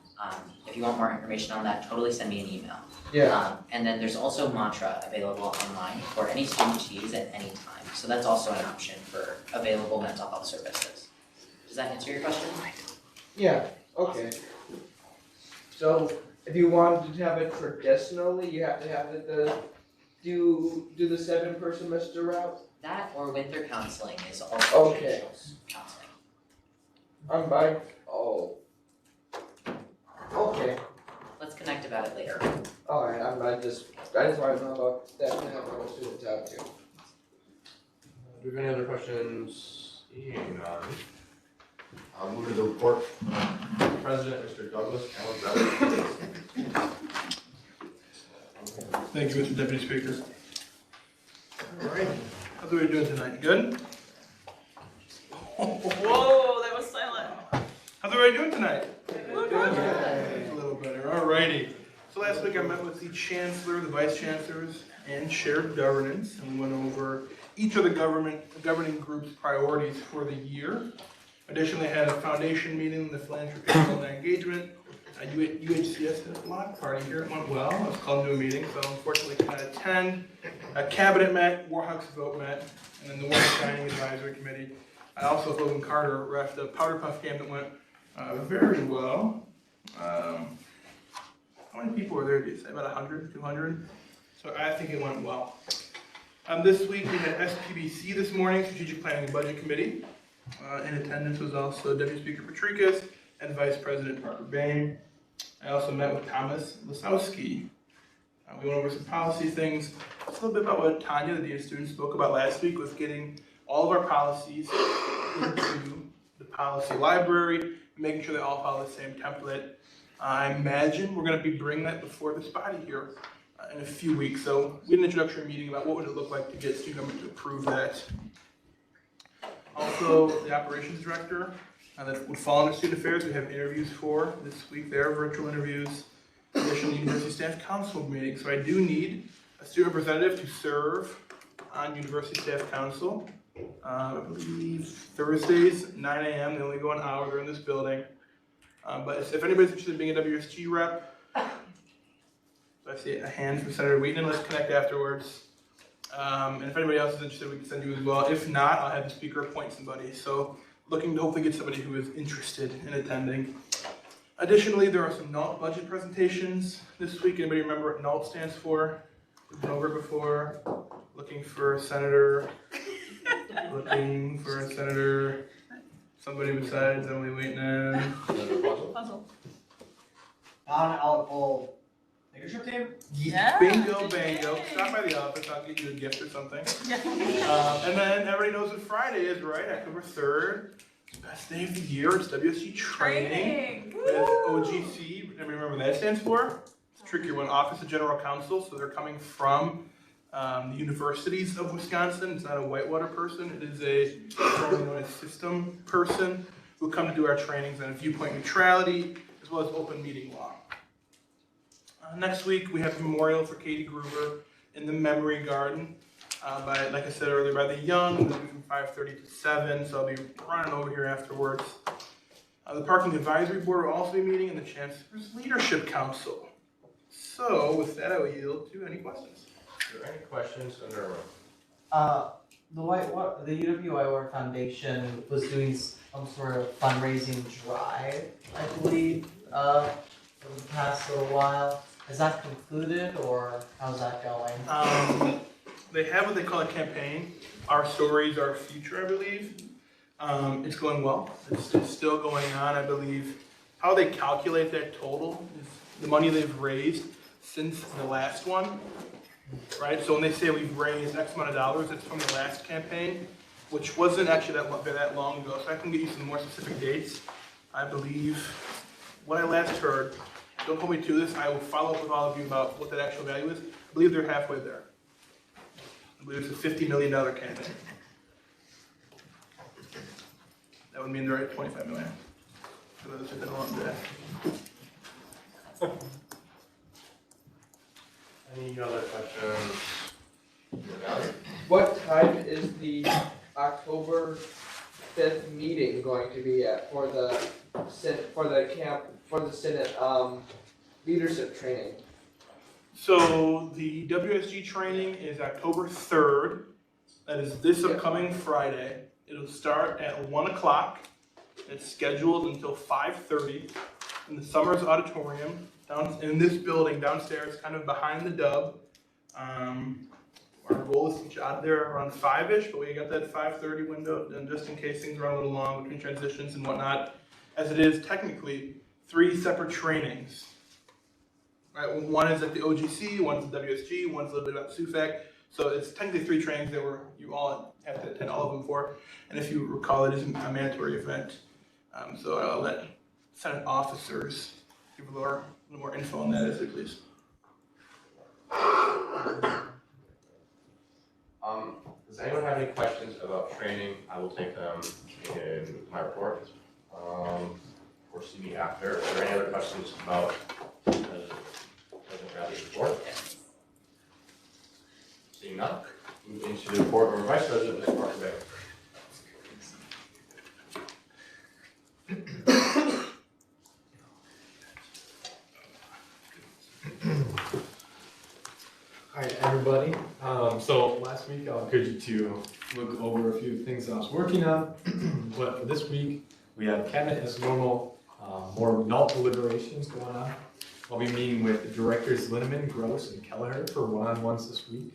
If you want more information on that, totally send me an email. Yeah. And then there's also Mantra available online for any student to use at any time. So that's also an option for available mental health services. Does that answer your question? Yeah, okay. So if you wanted to have it traditionally, you have to have do the 7 per semester route? That or winter counseling is also Okay. counseling. I'm by, oh. Okay. Let's connect about it later. Alright, I just want to know about that and have my students out too. Do we have any other questions? Seeing none. I'll move to the report. President, Mr. Douglas Allen. Thank you, Mr. Deputy Speaker. All right, how's everybody doing tonight? Good? Whoa, that was silent. How's everybody doing tonight? A little better, all righty. So last week I met with the Chancellor, the Vice Chancellors, and shared governance, and we went over each of the governing group's priorities for the year. Additionally, I had a foundation meeting, the philanthropy and engagement. UHCS had a block party here, it went well. I was called to a meeting, so unfortunately could not attend. A cabinet met, Warhawks vote met, and then the Warren County Advisory Committee. I also, with Logan Carter, reffed a powder puff game that went very well. How many people were there, do you say? About 100, 200? So I think it went well. This week we had SPBC this morning, Strategic Planning and Budget Committee. In attendance was also Deputy Speaker Patrikas and Vice President Parker Bain. I also met with Thomas Lisowski. We went over some policy things, just a little bit about what Tanya, the Dean of Students, spoke about last week with getting all of our policies into the policy library, making sure they all follow the same template. I imagine we're going to be bringing that before this body here in a few weeks. So we had an introductory meeting about what would it look like to get student government to approve that. Also, the operations director that would fall under student affairs, we have interviews for this week. They are virtual interviews. Additionally, University Staff Council meeting. So I do need a student representative to serve on University Staff Council. I believe Thursdays, 9 a.m. They only go an hour. They're in this building. But if anybody's interested in being a WSG rep, so I see a hand from Senator Wheaton. Let's connect afterwards. And if anybody else is interested, we can send you as well. If not, I'll have the speaker appoint somebody. So looking to hopefully get somebody who is interested in attending. Additionally, there are some NALT budget presentations this week. Anybody remember what NALT stands for? We've been over it before. Looking for a senator. Looking for a senator. Somebody besides Emily Wheaton. Puzzle. Non-alcohol leadership team? Yeah. Bingo, bango. Stop by the office, I'll get you a gift or something. And then everybody knows what Friday is, right? October 3rd. It's the best day of the year. It's WSG training with OGC. Everybody remember what that stands for? It's a trickier one. Office of General Counsel. So they're coming from the universities of Wisconsin. It's not a Whitewater person. It is a formerly known as system person who come to do our trainings on viewpoint neutrality as well as open meeting law. Next week we have a memorial for Katie Gruber in the Memory Garden by, like I said earlier, by the Young. It'll be from 5:30 to 7, so I'll be running over here afterwards. The Parking Advisory Board will also be meeting in the Chancellor's Leadership Council. So with that, I will yield to any questions. Are there any questions in the room? The UW Whitewater Foundation was doing some sort of fundraising drive, I believe, for the past little while. Has that concluded, or how's that going? They have what they call a campaign. Our Stories, Our Future, I believe. It's going well. It's still going on, I believe. How they calculate that total is the money they've raised since the last one, right? So when they say we've raised X amount of dollars, it's from the last campaign, which wasn't actually that long ago. So I can get you some more specific dates. I believe what I last heard, don't hold me to this, I will follow up with all of you about what that actual value is. I believe they're halfway there. I believe it's a $50 million campaign. That would mean they're at 25 million. For those who didn't want to. Any other questions? What time is the October 5th meeting going to be at for the Senate leadership training? So the WSG training is October 3rd. That is this upcoming Friday. It'll start at 1 o'clock. It's scheduled until 5:30 in the Summers Auditorium down in this building downstairs, kind of behind the Dub. Our goal is to get out of there around 5-ish, but we got that 5:30 window, and just in case things run a little long between transitions and whatnot, as it is technically 3 separate trainings. Right, one is at the OGC, one's at WSG, one's a little bit about SUFAC. So it's technically 3 trainings that you all have to attend all of them for. And if you recall, it is a mandatory event. So I'll let Senate officers give a little more info on that as they please. Does anyone have any questions about training? I will take them in my report. Or see me after. Are there any other questions about President Bradley's report? Seeing none, move into the report of our Vice President, Mr. Parker Bay. Hi everybody. So last week I encouraged you to look over a few things I was working on, but for this week we have cabinet as normal, more NALT deliberations going on. I'll be meeting with Directors Linneman, Gross, and Kelleher for one-on-ones this week.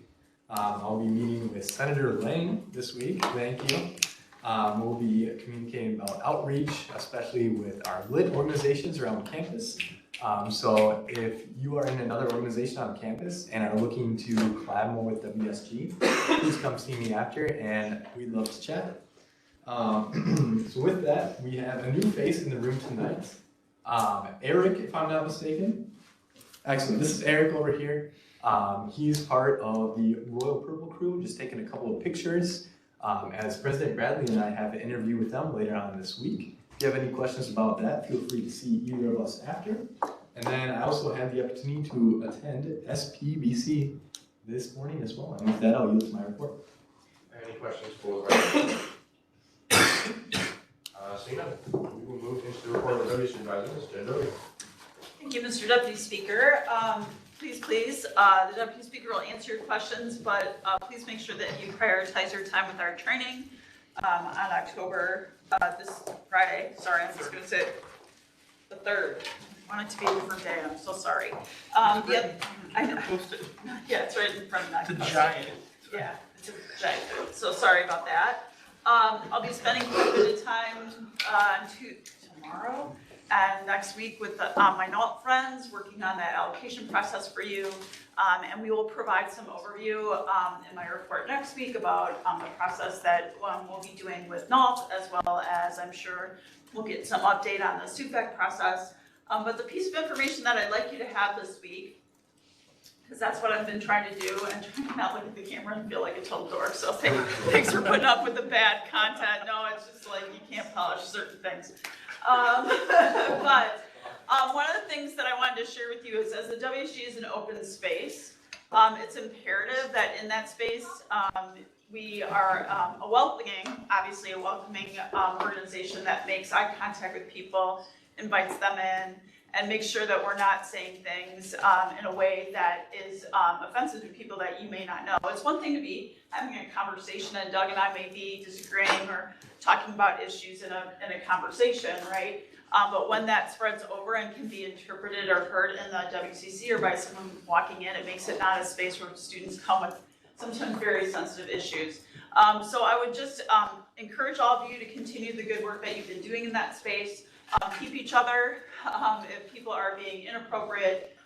I'll be meeting with Senator Lang this week. Thank you. We'll be communicating about outreach, especially with our lit organizations around campus. So if you are in another organization on campus and are looking to collab more with WSG, please come see me after, and we'd love to chat. So with that, we have a new face in the room tonight. Eric, if I'm not mistaken. Excellent. This is Eric over here. He's part of the Royal Purple crew, just taking a couple of pictures. As President Bradley and I have an interview with them later on this week. If you have any questions about that, feel free to see either of us after. And then I also had the opportunity to attend SPBC this morning as well. And with that, I'll yield to my report. Any questions for the President? Seeing none, we will move into the report of the Deputy Supervisor, Ms. Jen Doty. Thank you, Mr. Deputy Speaker. Please, the Deputy Speaker will answer your questions, but please make sure that you prioritize your time with our training on October, this Friday. Sorry, I'm just going to say the 3rd. I want it to be a different day. I'm so sorry. I know. Yeah, it's right in front of me. It's a giant. Yeah, it's a giant. So sorry about that. I'll be spending quite a bit of time tomorrow and next week with my NALT friends working on that allocation process for you. And we will provide some overview in my report next week about the process that we'll be doing with NALT, as well as I'm sure we'll get some update on the SUFAC process. But the piece of information that I'd like you to have this week, because that's what I've been trying to do, and trying to not look at the camera and feel like a total dork. So thanks for putting up with the bad content. No, it's just like you can't polish certain things. But one of the things that I wanted to share with you is, as the WSG is an open space, it's imperative that in that space we are obviously a welcoming organization that makes eye contact with people, invites them in, and makes sure that we're not saying things in a way that is offensive to people that you may not know. It's one thing to be having a conversation, and Doug and I may be disagreeing or talking about issues in a conversation, right? But when that spreads over and can be interpreted or heard in the WCC or by someone walking in, it makes it not a space where students come with sometimes very sensitive issues. So I would just encourage all of you to continue the good work that you've been doing in that space. Keep each other if people are being inappropriate,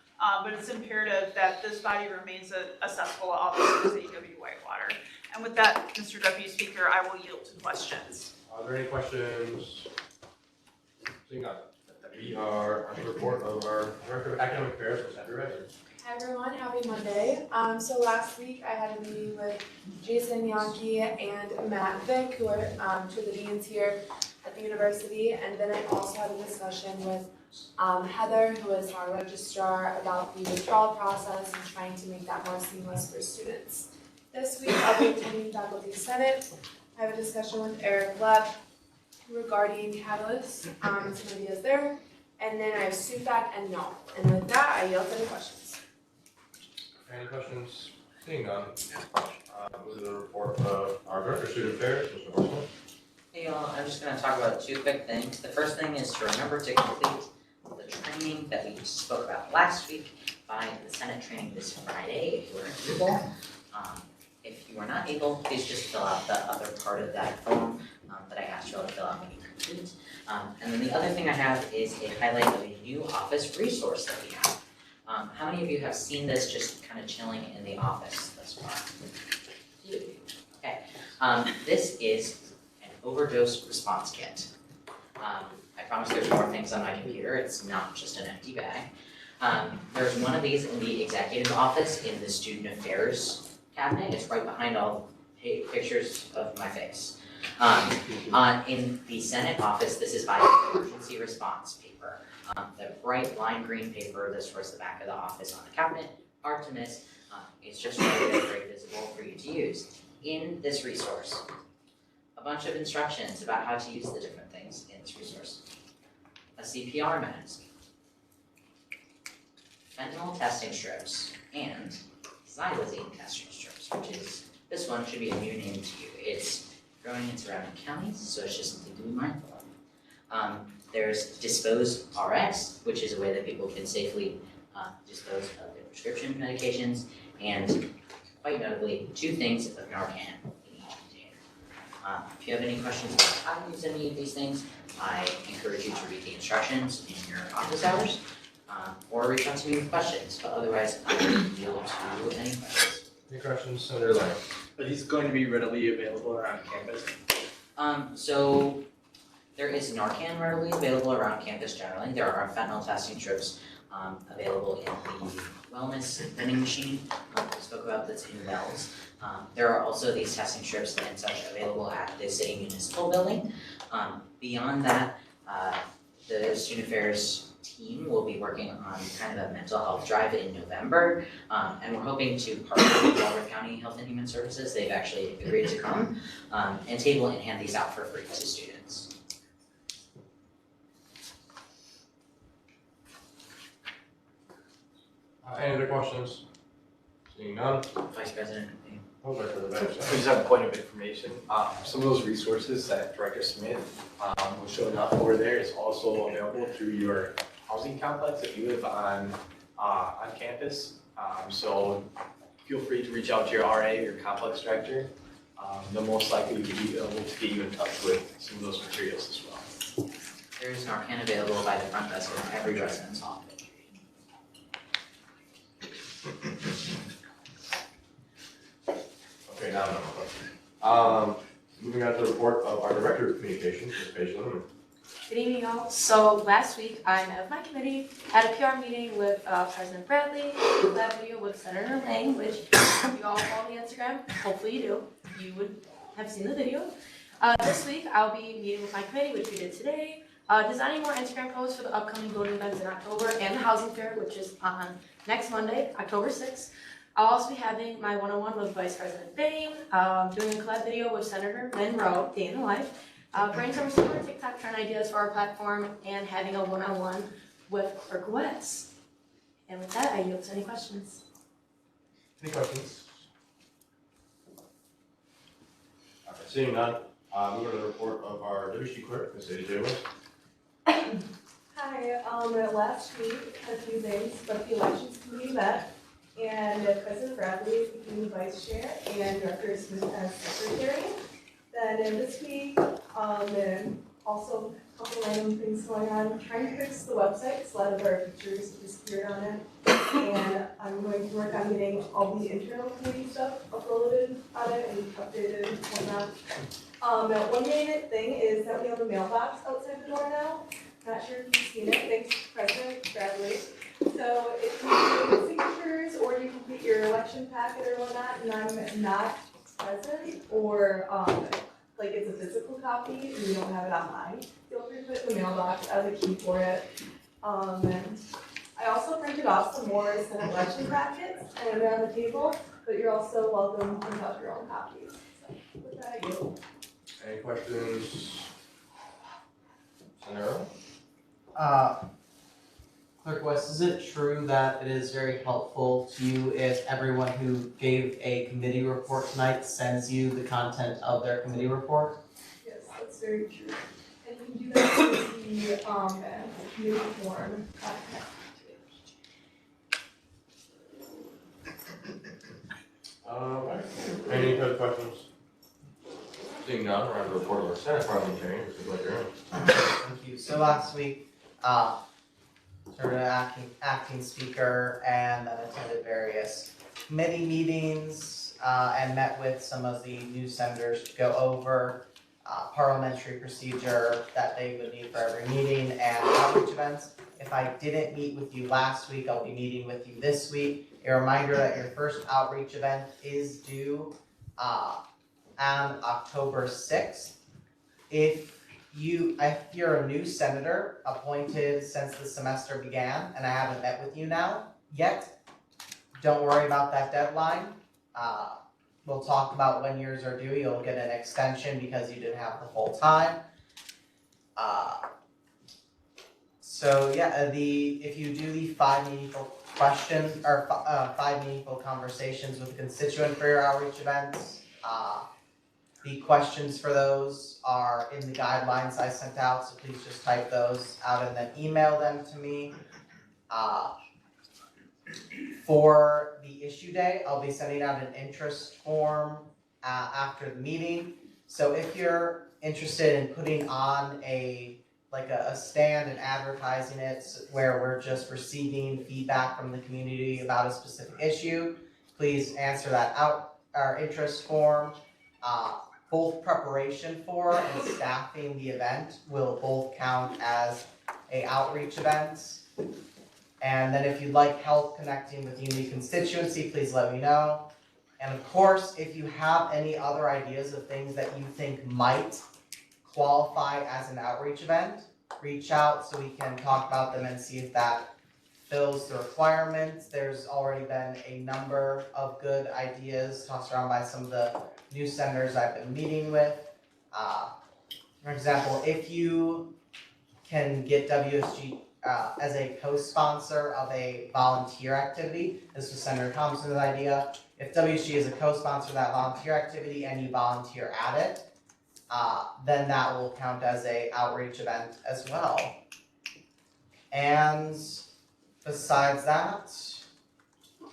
but it's imperative that this body remains accessible to all the students at UW-Whitewater. And with that, Mr. Deputy Speaker, I will yield to questions. Are there any questions? Seeing none, we are on the report of our Director of Academic Affairs, Ms. Andrew Redford. Hi everyone, happy Monday. So last week I had a meeting with Jason Yankee and Matt Vick, who are two of the deans here, at the university. And then I also had a discussion with Heather, who is our registrar, about the withdrawal process and trying to make that more seamless for students. This week, I'll be attending Faculty Senate. I have a discussion with Eric Lepp regarding Catalyst, some ideas there. And then I have SUFAC and no. And with that, I yield to any questions. Any questions? Seeing none. With the report of our Director of Student Affairs, Mr. Horstman. Hey y'all, I'm just going to talk about two quick things. The first thing is to remember to complete the training that we spoke about last week by the Senate training this Friday if you are able. If you are not able, please just fill out the other part of that form that I asked you all to fill out when you complete. And then the other thing I have is a highlight of a new office resource that we have. How many of you have seen this just kind of chilling in the office thus far? Okay. This is an overdose response kit. I promise there's more things on my computer. It's not just an empty bag. There's one of these in the executive office in the student affairs cabinet. It's right behind all pictures of my face. In the Senate office, this is by emergency response paper. The bright lime green paper that's towards the back of the office on the cabinet, hard to miss. It's just right there, very visible for you to use. In this resource, a bunch of instructions about how to use the different things in this resource. A CPR mask, fentanyl testing strips, and xylazine testing strips, which is, this one should be a new name to you. It's growing in surrounding counties, so it's just something to be mindful of. There's Dispose RX, which is a way that people can safely dispose of their prescription medications, and quite notably, 2 things of Narcan in each container. If you have any questions about how to use any of these things, I encourage you to read the instructions in your office hours, or reach out to me with questions, but otherwise, I will yield to any questions. Any questions, Senator Lang? Are these going to be readily available around campus? So there is Narcan readily available around campus generally. There are fentanyl testing strips available in the wellness vending machine we spoke about that's in Wells. There are also these testing strips and such available at the city municipal building. Beyond that, the student affairs team will be working on kind of a mental health drive in November, and we're hoping to partner with Delaware County Health and Human Services. They've actually agreed to come and table and hand these out for free to students. Any other questions? Seeing none. Vice President. Oh, Vice President. I just have a point of information. Some of those resources that Director Smith was showing up over there is also available through your housing complex if you live on campus. So feel free to reach out to your RA, your complex director. They'll most likely be able to get you in touch with some of those materials as well. There is Narcan available by the front desk of every residence hall. Okay, now another question. Moving on to the report of our Director of Communications, Ms. Paige Lindman. Good evening, y'all. So last week, I met with my committee, had a PR meeting with President Bradley, did that video with Senator Lang, which if you all follow the Instagram, hopefully you do. You would have seen the video. This week, I'll be meeting with my committee, which we did today, designing more Instagram posts for the upcoming voting events in October and the housing fair, which is on next Monday, October 6th. I'll also be having my one-on-one with Vice President Bain, doing a collab video with Senator Lynn Rowe, day in the life, brainstorming some more TikTok trend ideas for our platform, and having a one-on-one with Clerk West. And with that, I yield to any questions. Any questions? Okay, seeing none, moving to the report of our WSG clerk, Ms. AJ West. Hi, last week, a few things, but the elections committee met, and President Bradley became the vice chair and Director Smith as secretary. Then this week, also a couple random things going on, trying to fix the website, because a lot of our pictures disappeared on it. And I'm going to work on getting all the internal community stuff uploaded on it and updated and whatnot. One main thing is that we have a mailbox outside the door now. Not sure if you've seen it, thanks to President Bradley. So if you do signatures or you complete your election packet or whatnot, and I'm not present or like it's a physical copy and you don't have it online, feel free to put it in the mailbox as a key for it. And I also printed off some more Senate election packets and they're on the table, but you're also welcome to print out your own copies. So with that, I yield. Any questions? Senator? Clerk West, is it true that it is very helpful to you if everyone who gave a committee report tonight sends you the content of their committee report? Yes, that's very true. And you can do that with the committee form. Alright, any further questions? Seeing none, we're on the report of our Senate parliamentarian, Mr. Blakey. Thank you. So last week, sort of acting speaker and then attended various committee meetings and met with some of the new senators to go over parliamentary procedure that they would need for every meeting and outreach events. If I didn't meet with you last week, I'll be meeting with you this week. A reminder that your first outreach event is due on October 6th. If you're a new senator appointed since the semester began and I haven't met with you yet, don't worry about that deadline. We'll talk about when yours are due. You'll get an extension because you didn't have the full time. So yeah, if you do the 5 meaningful questions or 5 meaningful conversations with a constituent for your outreach events, the questions for those are in the guidelines I sent out, so please just type those out and then email them to me. For the issue day, I'll be sending out an interest form after the meeting. So if you're interested in putting on a stand and advertising it where we're just receiving feedback from the community about a specific issue, please answer that out, our interest form. Both preparation for and staffing the event will both count as a outreach event. And then if you'd like help connecting with the unique constituency, please let me know. And of course, if you have any other ideas of things that you think might qualify as an outreach event, reach out so we can talk about them and see if that fills the requirements. There's already been a number of good ideas tossed around by some of the new senators I've been meeting with. For example, if you can get WSG as a co-sponsor of a volunteer activity, this was Senator Thompson's idea. If WSG is a co-sponsor of that volunteer activity and you volunteer at it, then that will count as a outreach event as well. And besides that,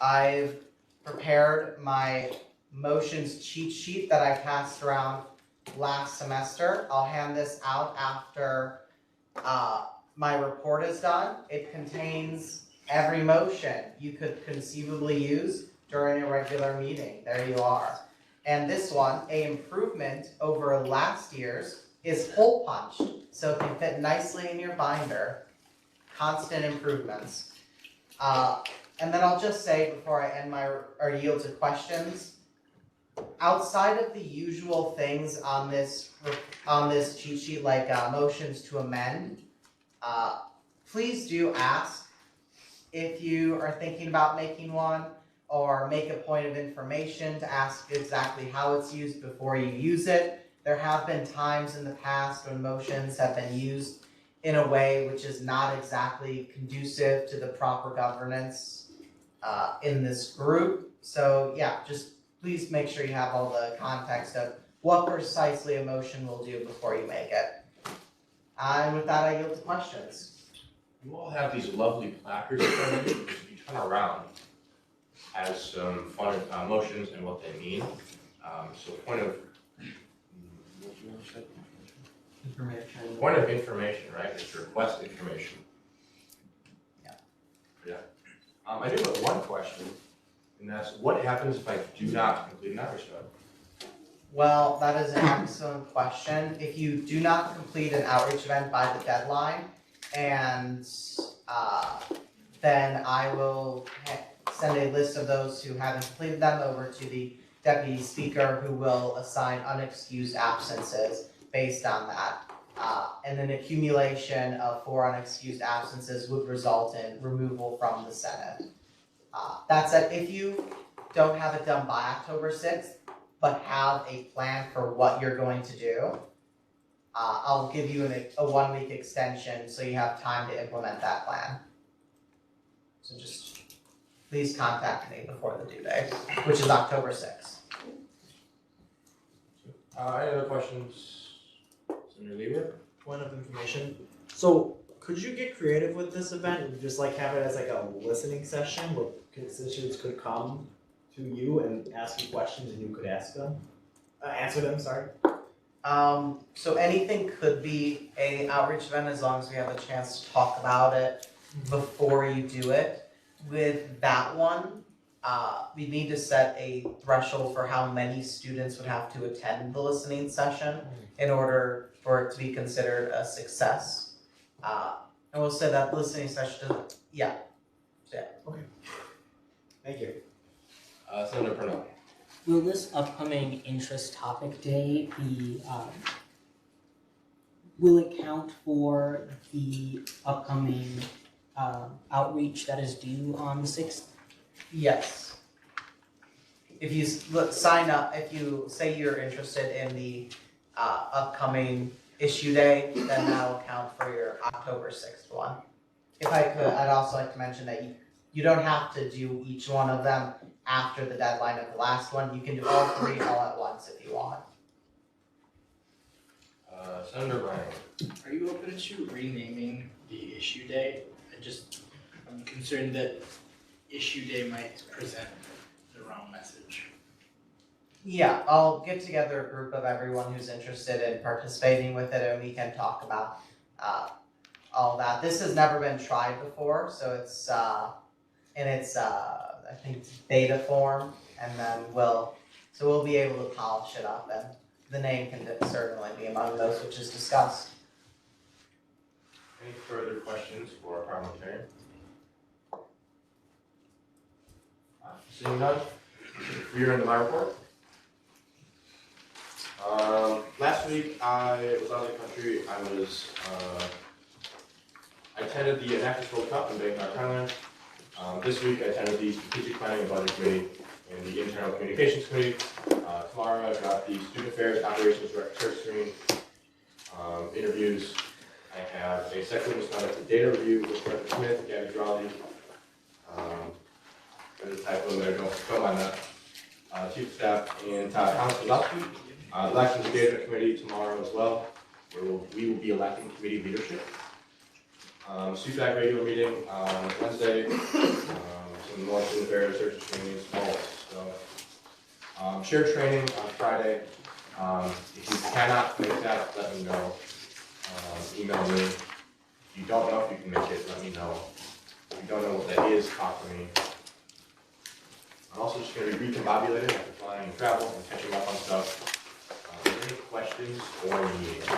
I've prepared my motions cheat sheet that I passed around last semester. I'll hand this out after my report is done. It contains every motion you could conceivably use during a regular meeting. There you are. And this one, a improvement over last year's, is hole punched, so it can fit nicely in your binder. Constant improvements. And then I'll just say before I end or yield to questions, outside of the usual things on this cheat sheet, like motions to amend, please do ask if you are thinking about making one, or make a point of information to ask exactly how it's used before you use it. There have been times in the past when motions have been used in a way which is not exactly conducive to the proper governance in this group. So yeah, just please make sure you have all the context of what precisely a motion will do before you make it. And with that, I yield to questions. You all have these lovely placards in front of you. If you turn around, has some fun motions and what they mean. So point of information, right? It's request information. Yeah. I do have one question, and that's what happens if I do not complete an outreach event? Well, that is an excellent question. If you do not complete an outreach event by the deadline, and then I will send a list of those who haven't completed them over to the deputy speaker who will assign unexcused absences based on that. And an accumulation of 4 unexcused absences would result in removal from the Senate. That said, if you don't have it done by October 6th, but have a plan for what you're going to do, I'll give you a 1-week extension so you have time to implement that plan. So just please contact me before the due date, which is October 6th. Any other questions? Senator Lieber? Point of information. So could you get creative with this event and just like have it as like a listening session where constituents could come to you and ask you questions and you could ask them? Answer them, sorry. So anything could be an outreach event as long as we have a chance to talk about it before you do it. With that one, we need to set a threshold for how many students would have to attend the listening session in order for it to be considered a success. And we'll say that listening session doesn't, yeah. Okay. Thank you. Senator Purnell. Will this upcoming interest topic day be, will it count for the upcoming outreach that is due on the 6th? Yes. If you sign up, if you say you're interested in the upcoming issue day, then that'll count for your October 6th one. If I could, I'd also like to mention that you don't have to do each one of them after the deadline of the last one. You can do all 3 all at once if you want. Senator Bryan. Are you open to renaming the issue day? I'm concerned that issue day might present the wrong message. Yeah, I'll get together a group of everyone who's interested in participating with it and we can talk about all that. This has never been tried before, so it's in its I think it's beta form, and then we'll be able to polish it up, and the name can certainly be among those which is discussed. Any further questions for our parliamentarian? Seeing none, we're into my report. Last week I was out of the country. I attended the Annapolis World Cup in Bangkok, Thailand. This week I attended the Strategic Planning and Budget Committee and the Internal Communications Committee. Tomorrow I've got the Student Affairs and Operations Director screening interviews. I have a second misconduct data review with Director Smith, Gabby Drawley. There's a typo there, don't mind that. Chief of Staff and Thomas Kozlowski. Elections Engagement Committee tomorrow as well, where we will be electing committee leadership. CFAC regular meeting on Wednesday. Some more student affairs, research trainings, all so. Shared training on Friday. If you cannot make that, let me know. Email me. If you don't know if you can make it, let me know. If you don't know what that is, talk to me. I'm also just going to be recombobulated after flying and travel and catching up on stuff. Are there any questions or meetings? I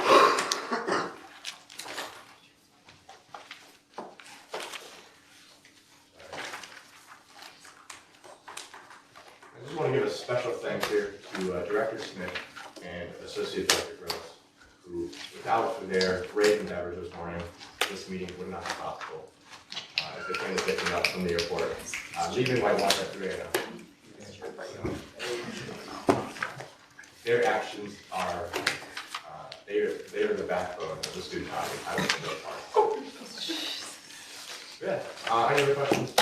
just want to give a special thanks here to Director Smith and Associate Director Gross, who, without their great endeavors this morning, this meeting would not be possible. As they came to pick me up from the airport, leaving Whitewater at 3 a.m. Their actions are, they are the backbone of the student body. I was no part. Yeah. Any other questions?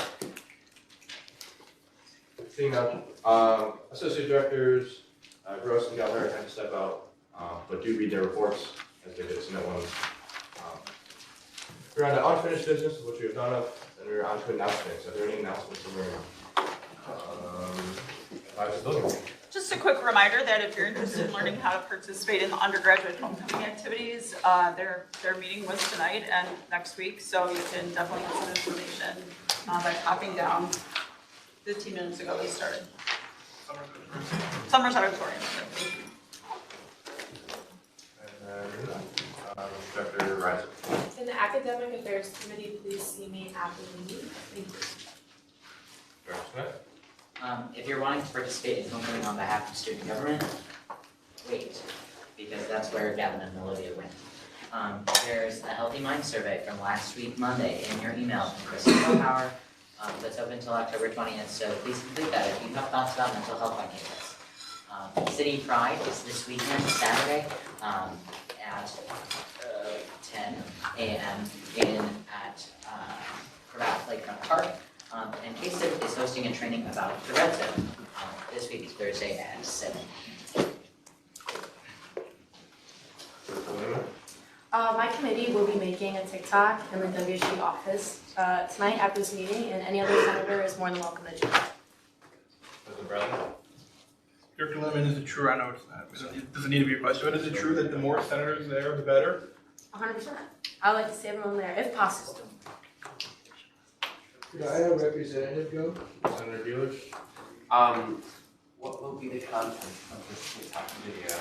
Seeing none. Associate directors, Gross and Gallagher had to step out, but do read their reports as they did submit ones. We're on to unfinished business, which we have done of, and we're on to announcements. Are there any announcements in the room? Just a quick reminder that if you're interested in learning how to participate in the undergraduate homecoming activities, their meeting was tonight and next week, so you can definitely get some information by popping down 15 minutes ago we started. Summers Auditorium. Thank you. Director Riser. In the Academic Affairs Committee, please see me after the meeting. Thank you. Director Smith. If you're wanting to participate in homecoming on behalf of student government, wait, because that's where Gavin and Olivia went. There's a Healthy Mind survey from last week, Monday, in your email from Kristen Power that's open until October 20th, so please complete that if you have thoughts about mental health on campus. City Pride is this weekend, Saturday, at 10 a.m. at Lakefront Park. And KSIP is hosting a training about the red zone this week, Thursday at 7. My committee will be making a TikTok in the WSG office tonight after this meeting, and any other senator is more than welcome to join. Mr. Bradley? Director Lemon, is it true, I know it's not, it doesn't need to be a question, but is it true that the more senators there, the better? 100%. I would like to see everyone there, if possible. Could I have a representative go? Senator Bueller? What will be the content of this TikTok video?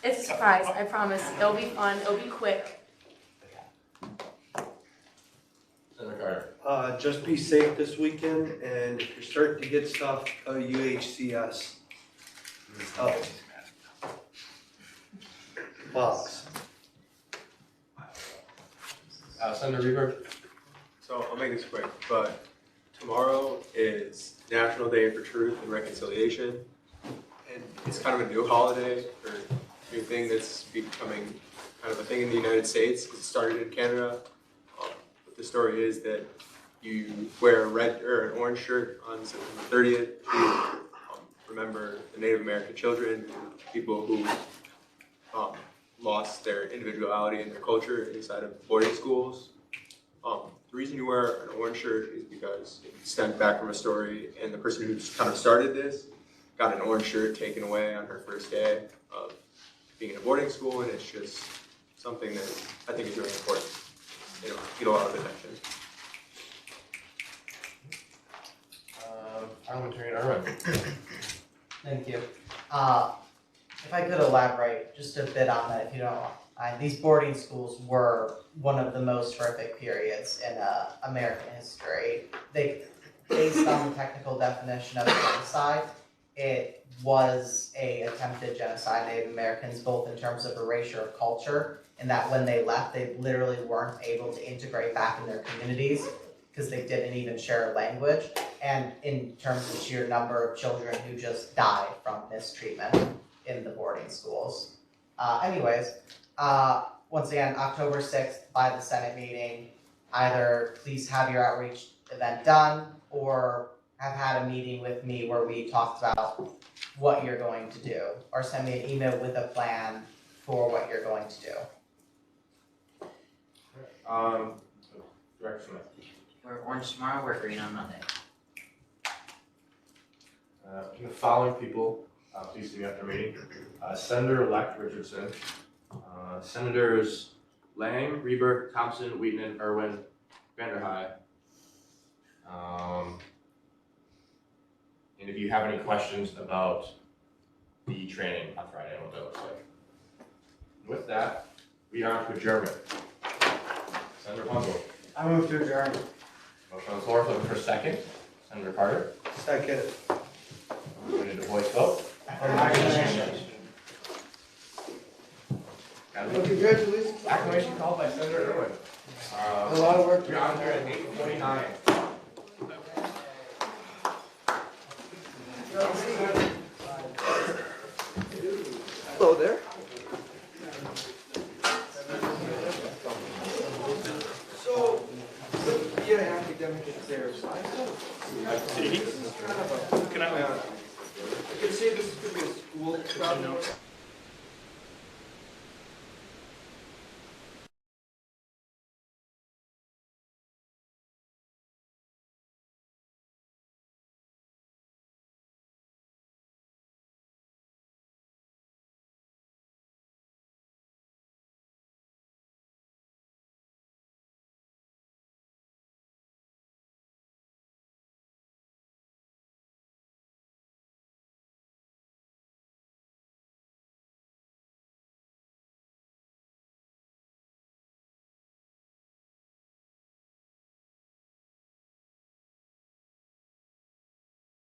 It's a surprise, I promise. It'll be fun, it'll be quick. Senator Carter? Just be safe this weekend, and if you're starting to get stuff, UHCS. Box. Senator Reber? So I'll make this quick, but tomorrow is National Day for Truth and Reconciliation, and it's kind of a new holiday or new thing that's becoming kind of a thing in the United States. It started in Canada. But the story is that you wear a red or an orange shirt on September 30th to remember the Native American children, people who lost their individuality and their culture inside of boarding schools. The reason you wear an orange shirt is because it stemmed back from a story, and the person who kind of started this got an orange shirt taken away on her first day of being in a boarding school, and it's just something that I think is really important. Get a lot of attention. Parliamentarian Irwin. Thank you. If I could elaborate just a bit on that, if you don't mind. These boarding schools were one of the most horrific periods in American history. Based on the technical definition of genocide, it was an attempted genocide of Native Americans, both in terms of erasure of culture, and that when they left, they literally weren't able to integrate back in their communities because they didn't even share a language, and in terms of sheer number of children who just died from mistreatment in the boarding schools. Once again, October 6th by the Senate meeting, either please have your outreach event done or have had a meeting with me where we talked about what you're going to do, or send me an email with a plan for what you're going to do. Director Smith. We're orange tomorrow, we're green on Monday. The following people, please see me after meeting. Senator-elect Richardson, Senators Lang, Reber, Thompson, Wheaton, Irwin, Vanderhyde. And if you have any questions about the training on Friday and what that looks like. With that, we are on to adjournment. Senator Punzel. I move to adjourn. Motion on the floor, looking for a second. Senator Carter. Second. We need a voice vote. Congratulations. Acclamation called by Senator Irwin. A lot of work. We're on here at 8:49. Hello there. So, be an academic affairs. Can I? I could say this could be a school project.